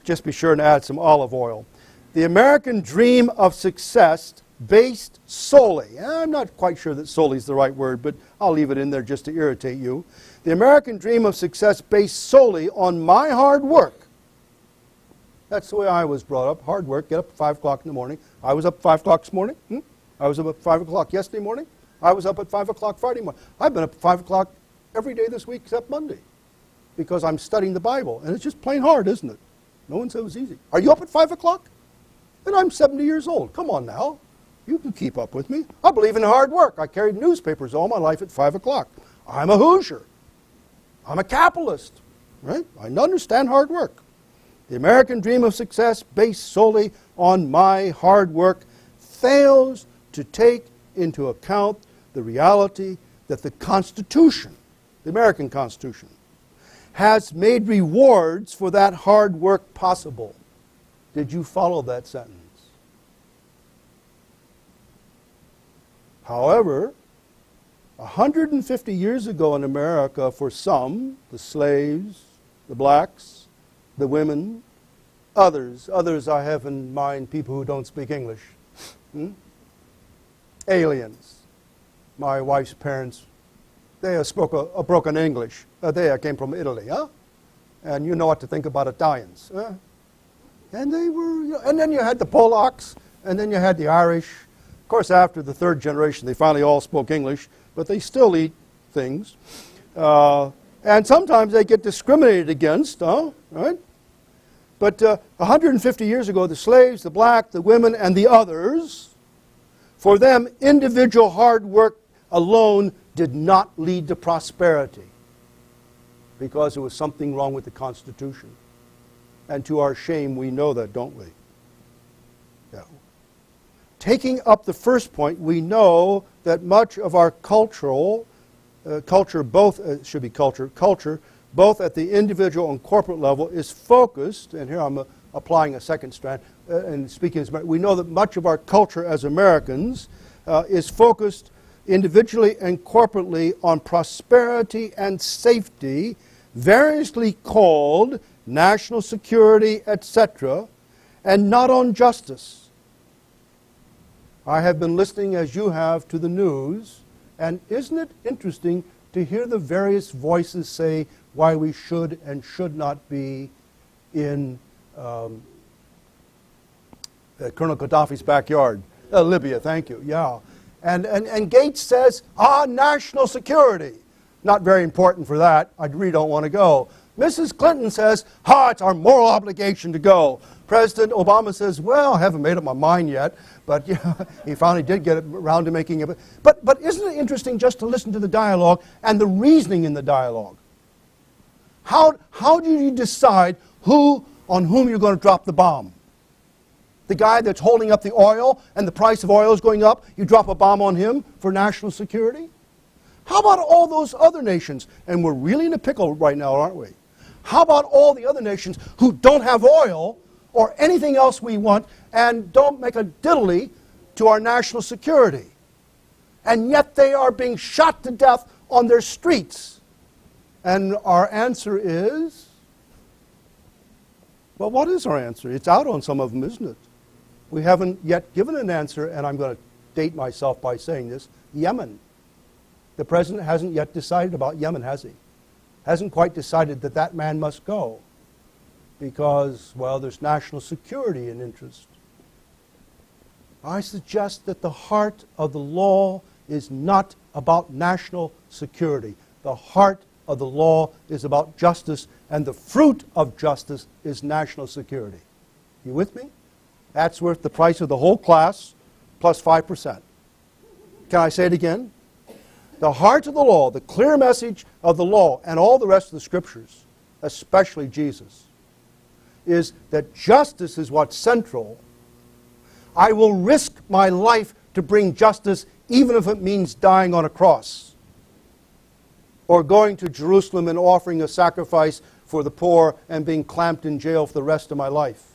Just be sure and add some olive oil. The American dream of success based solely, I'm not quite sure that solely is the right word, but I'll leave it in there just to irritate you. The American dream of success based solely on my hard work. That's the way I was brought up. Hard work, get up at 5 o'clock in the morning. I was up at 5 o'clock this morning. I was up at 5 o'clock yesterday morning. I was up at 5 o'clock Friday morning. I've been up at 5 o'clock every day this week except Monday because I'm studying the Bible. And it's just plain hard, isn't it? No one said it was easy. Are you up at 5 o'clock? And I'm 70 years old. Come on now. You can keep up with me. I believe in hard work. I carried newspapers all my life at 5 o'clock. I'm a Hoosier. I'm a capitalist. Right? I understand hard work. The American dream of success based solely on my hard work fails to take into account the reality that the Constitution, the American Constitution, has made rewards for that hard work possible. Did you follow that sentence? However, 150 years ago in America, for some, the slaves, the blacks, the women, others I have in mind people who don't speak English, aliens. My wife's parents, they spoke a broken English. They came from Italy, huh? And you know what to think about Italians. And they were, and then you had the Polacks, and then you had the Irish. Of course, after the third generation, they finally all spoke English, but they still eat things. And sometimes they get discriminated against, right? But 150 years ago, the slaves, the black, the women, and the others, for them, individual hard work alone did not lead to prosperity. because there was something wrong with the Constitution. And to our shame, we know that, don't we? Yeah. Taking up the first point, we know that much of our culture, both at the individual and corporate level, is focused, and here I'm applying a second strand, and speaking as American, we know that much of our culture as Americans is focused individually and corporately on prosperity and safety, variously called national security, etc., and not on justice. I have been listening, as you have, to the news, and isn't it interesting to hear the various voices say why we should and should not be in Colonel Gaddafi's backyard? Libya, thank you, yeah. And Gates says, national security. Not very important for that. I really don't want to go. Mrs. Clinton says, it's our moral obligation to go. President Obama says, well, I haven't made up my mind yet, but yeah, he finally did get around to making it. But isn't it interesting just to listen to the dialogue and the reasoning in the dialogue? How do you decide on whom you're going to drop the bomb? The guy that's holding up the oil and the price of oil is going up, you drop a bomb on him for national security? How about all those other nations? And we're really in a pickle right now, aren't we? How about all the other nations who don't have oil or anything else we want and don't make a diddly to our national security? And yet they are being shot to death on their streets. And our answer is, well, what is our answer? It's out on some of them, isn't it? We haven't yet given an answer, and I'm going to date myself by saying this, Yemen. The president hasn't yet decided about Yemen, has he? Hasn't quite decided that that man must go because, well, there's national security in interest. I suggest that the heart of the law is not about national security. The heart of the law is about justice, and the fruit of justice is national security. You with me? That's worth the price of the whole class plus 5%. Can I say it again? The heart of the law, the clear message of the law and all the rest of the scriptures, especially Jesus, is that justice is what's central. I will risk my life to bring justice even if it means dying on a cross or going to Jerusalem and offering a sacrifice for the poor and being clamped in jail for the rest of my life.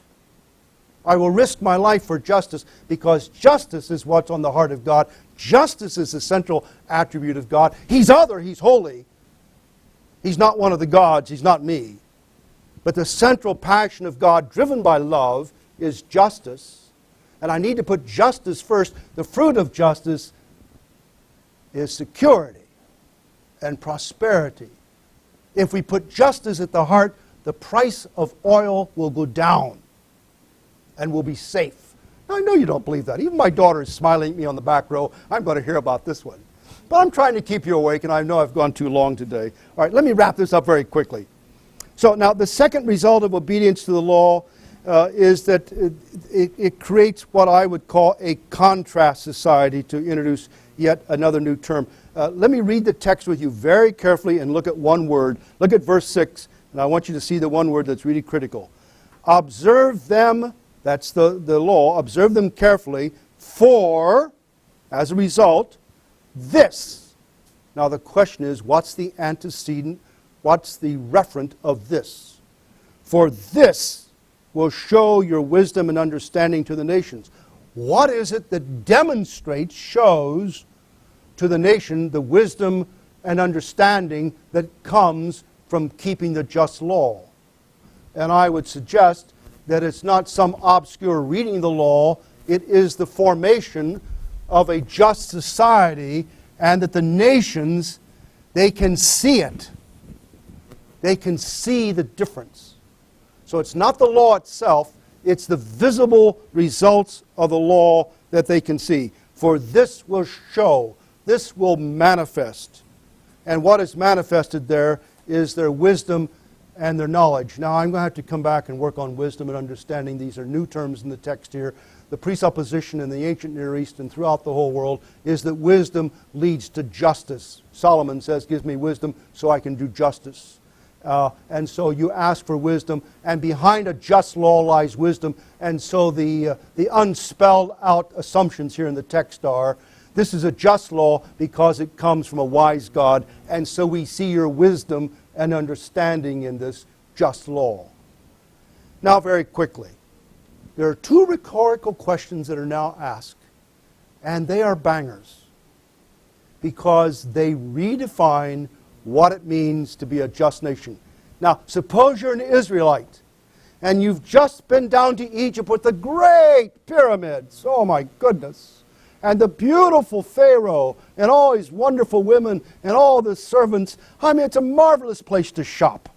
I will risk my life for justice because justice is what's on the heart of God. Justice is the central attribute of God. He's other, He's holy. He's not one of the gods, He's not me. But the central passion of God, driven by love, is justice. And I need to put justice first. The fruit of justice is security and prosperity. If we put justice at the heart, the price of oil will go down and we'll be safe. Now, I know you don't believe that. Even my daughter is smiling at me on the back row. I'm going to hear about this one. But I'm trying to keep you awake, and I know I've gone too long today. All right, let me wrap this up very quickly. So now the second result of obedience to the law is that it creates what I would call a contrast society, to introduce yet another new term. Let me read the text with you very carefully and look at one word. Look at verse 6, and I want you to see the one word that's really critical. Observe them, that's the law, observe them carefully, for, as a result, this. Now the question is, what's the antecedent, what's the referent of this? For this will show your wisdom and understanding to the nations. What is it that demonstrates, shows to the nation the wisdom and understanding that comes from keeping the just law? And I would suggest that it's not some obscure reading of the law, it is the formation of a just society, and that the nations, they can see it. They can see the difference. So it's not the law itself, it's the visible results of the law that they can see. For this will show, this will manifest. And what is manifested there is their wisdom and their knowledge. Now I'm going to have to come back and work on wisdom and understanding. These are new terms in the text here. The presupposition in the ancient Near East and throughout the whole world is that wisdom leads to justice. Solomon says, gives me wisdom so I can do justice. And so you ask for wisdom, and behind a just law lies wisdom. And so the unspelled out assumptions here in the text are, this is a just law because it comes from a wise God, and so we see your wisdom and understanding in this just law. Now, very quickly, there are two rhetorical questions that are now asked, and they are bangers because they redefine what it means to be a just nation. Now, suppose you're an Israelite and you've just been down to Egypt with the great pyramids. Oh my goodness. And the beautiful Pharaoh and all his wonderful women and all the servants. I mean, it's a marvelous place to shop.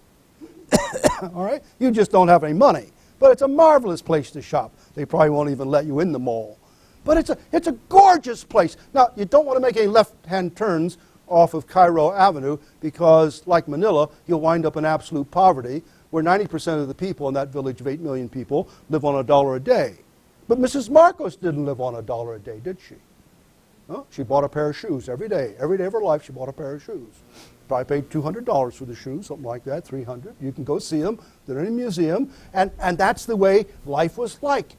All right? You just don't have any money. But it's a marvelous place to shop. They probably won't even let you in the mall. But it's a gorgeous place. Now, you don't want to make any left-hand turns off of Cairo Avenue because, like Manila, you'll wind up in absolute poverty where 90% of the people in that village of 8 million people live on $1 a day. But Mrs. Marcos didn't live on $1 a day, did she? No? She bought a pair of shoes every day. Every day of her life she bought a pair of shoes. Probably paid $200 for the shoes, something like that, $300. You can go see them. They're in a museum. And that's the way life was like.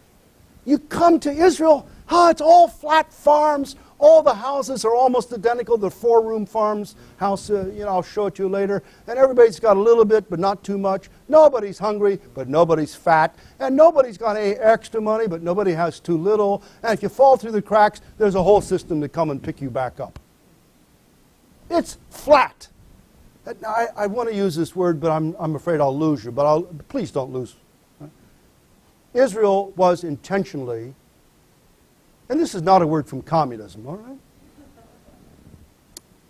You come to Israel, it's all flat farms. All the houses are almost identical. The 4-room farms house, I'll show it to you later. And everybody's got a little bit, but not too much. Nobody's hungry, but nobody's fat. And nobody's got any extra money, but nobody has too little. And if you fall through the cracks, there's a whole system to come and pick you back up. It's flat. I want to use this word, but I'm afraid I'll lose you. But please don't lose. Israel was intentionally, and this is not a word from communism, all right?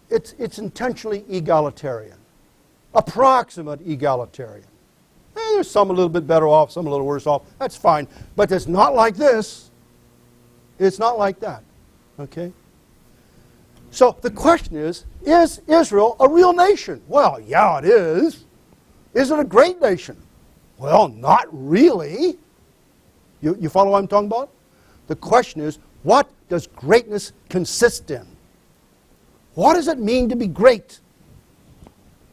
It's intentionally egalitarian, approximate egalitarian. There's some a little bit better off, some a little worse off. That's fine. But it's not like this. It's not like that, okay? So the question is Israel a real nation? Well, yeah, it is. Is it a great nation? Well, not really. You follow what I'm talking about? The question is, what does greatness consist in? What does it mean to be great?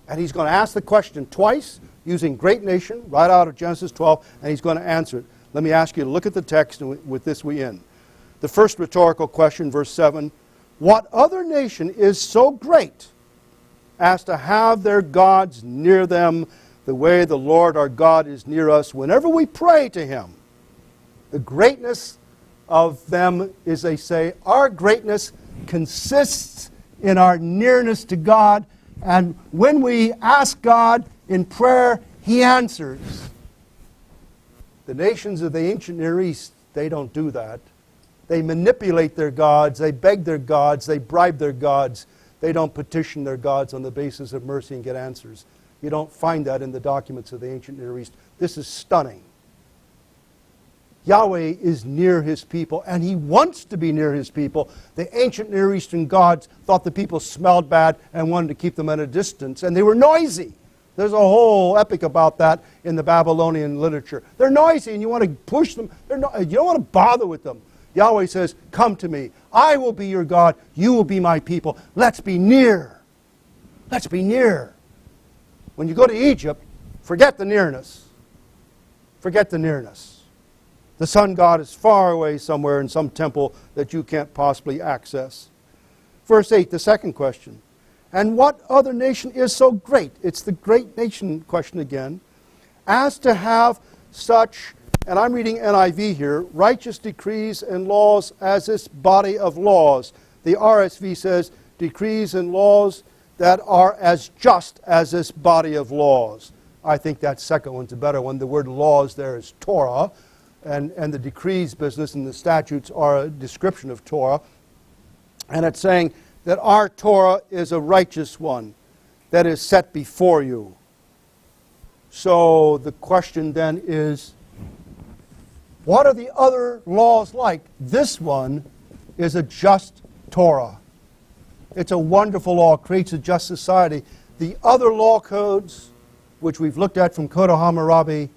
And he's going to ask the question twice using great nation right out of Genesis 12, and he's going to answer it. Let me ask you to look at the text, and with this we end. The first rhetorical question, verse 7, what other nation is so great as to have their gods near them the way the Lord our God is near us whenever we pray to him? The greatness of them is, they say, our greatness consists in our nearness to God, and when we ask God in prayer, he answers. The nations of the ancient Near East, they don't do that. They manipulate their gods, they beg their gods, they bribe their gods. They don't petition their gods on the basis of mercy and get answers. You don't find that in the documents of the ancient Near East. This is stunning. Yahweh is near his people, and he wants to be near his people. The ancient Near Eastern gods thought the people smelled bad and wanted to keep them at a distance, and they were noisy. There's a whole epic about that in the Babylonian literature. They're noisy, and you want to push them. You don't want to bother with them. Yahweh says, come to me. I will be your God. You will be my people. Let's be near. Let's be near. When you go to Egypt, forget the nearness. Forget the nearness. The sun god is far away somewhere in some temple that you can't possibly access. Verse 8, the second question. And what other nation is so great? It's the great nation question again. As to have such, and I'm reading NIV here, righteous decrees and laws as this body of laws. The RSV says decrees and laws that are as just as this body of laws. I think that second one's a better one. The word laws there is Torah. And the decrees business and the statutes are a description of Torah. And it's saying that our Torah is a righteous one that is set before you. So the question then is, what are the other laws like? This one is a just Torah. It's a wonderful law. It creates a just society. The other law codes, which we've looked at from Code of Hammurabi,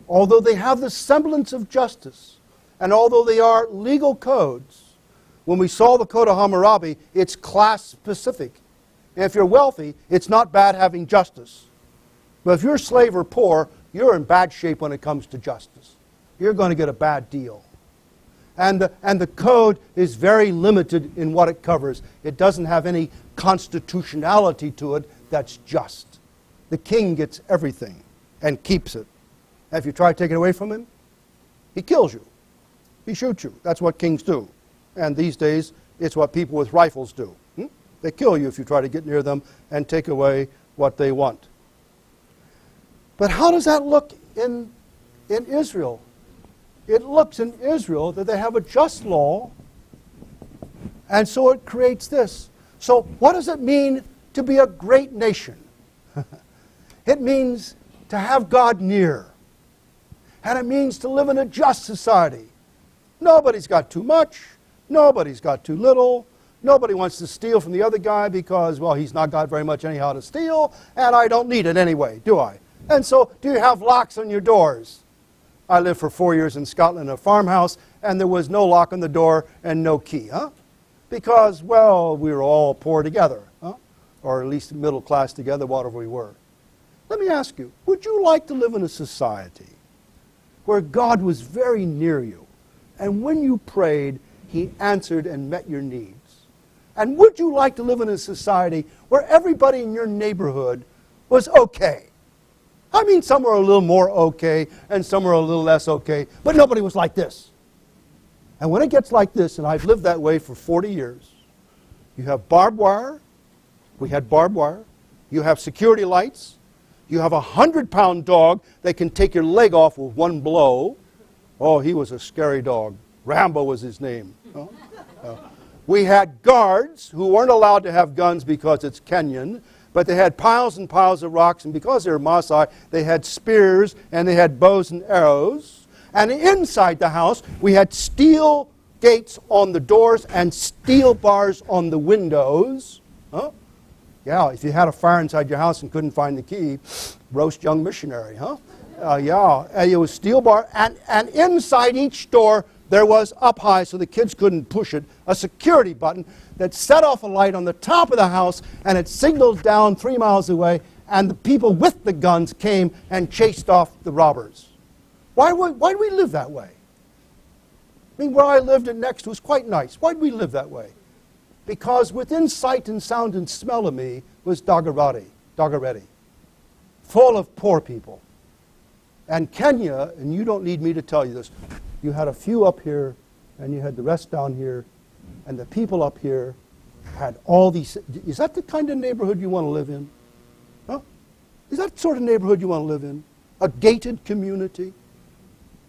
although they have the semblance of justice, and although they are legal codes, when we saw the Code of Hammurabi, it's class-specific. And if you're wealthy, it's not bad having justice. But if you're a slave or poor, you're in bad shape when it comes to justice. You're going to get a bad deal. And the code is very limited in what it covers. It doesn't have any constitutionality to it that's just. The king gets everything and keeps it. And if you try to take it away from him, he kills you. He shoots you. That's what kings do. And these days, it's what people with rifles do. They kill you if you try to get near them and take away what they want. But how does that look in Israel? It looks in Israel that they have a just law, and so it creates this. So what does it mean to be a great nation? It means to have God near. And it means to live in a just society. Nobody's got too much. Nobody's got too little. Nobody wants to steal from the other guy because, well, he's not got very much anyhow to steal, and I don't need it anyway, do I? And so, do you have locks on your doors? I lived for 4 years in Scotland in a farmhouse, and there was no lock on the door and no key, huh? Because, well, we were all poor together, huh? Or at least middle class together, whatever we were. Let me ask you, would you like to live in a society where God was very near you, and when you prayed, He answered and met your needs? And would you like to live in a society where everybody in your neighborhood was okay? I mean, some were a little more okay, and some were a little less okay, but nobody was like this. And when it gets like this, and I've lived that way for 40 years, you have barbed wire, we had barbed wire, you have security lights, you have a 100-pound dog that can take your leg off with one blow. Oh, he was a scary dog. Rambo was his name. We had guards who weren't allowed to have guns because it's Kenyan, but they had piles and piles of rocks, and because they were Maasai, they had spears and they had bows and arrows. And inside the house, we had steel gates on the doors and steel bars on the windows. Huh? Yeah, if you had a fire inside your house and couldn't find the key, roast young missionary, huh? Yeah, it was steel bar, and inside each door, there was up high, so the kids couldn't push it, a security button that set off a light on the top of the house, and it signaled down 3 miles away, and the people with the guns came and chased off the robbers. Why do we live that way? I mean, where I lived and next was quite nice. Why did we live that way? Because within sight and sound and smell of me was Dagoretti, full of poor people. And Kenya, and you don't need me to tell you this, you had a few up here, and you had the rest down here, and the people up here had all these. Is that the kind of neighborhood you want to live in? Huh? Is that the sort of neighborhood you want to live in? A gated community?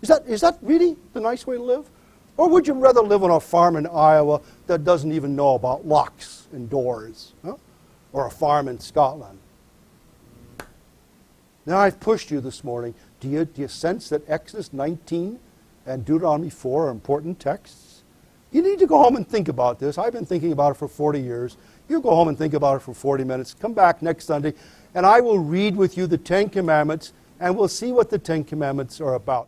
Is that really the nice way to live? Or would you rather live on a farm in Iowa that doesn't even know about locks and doors? Huh? Or a farm in Scotland? Now I've pushed you this morning. Do you sense that Exodus 19 and Deuteronomy 4 are important texts? You need to go home and think about this. I've been thinking about it for 40 years. You go home and think about it for 40 minutes. Come back next Sunday, and I will read with you the Ten Commandments, and we'll see what the Ten Commandments are about.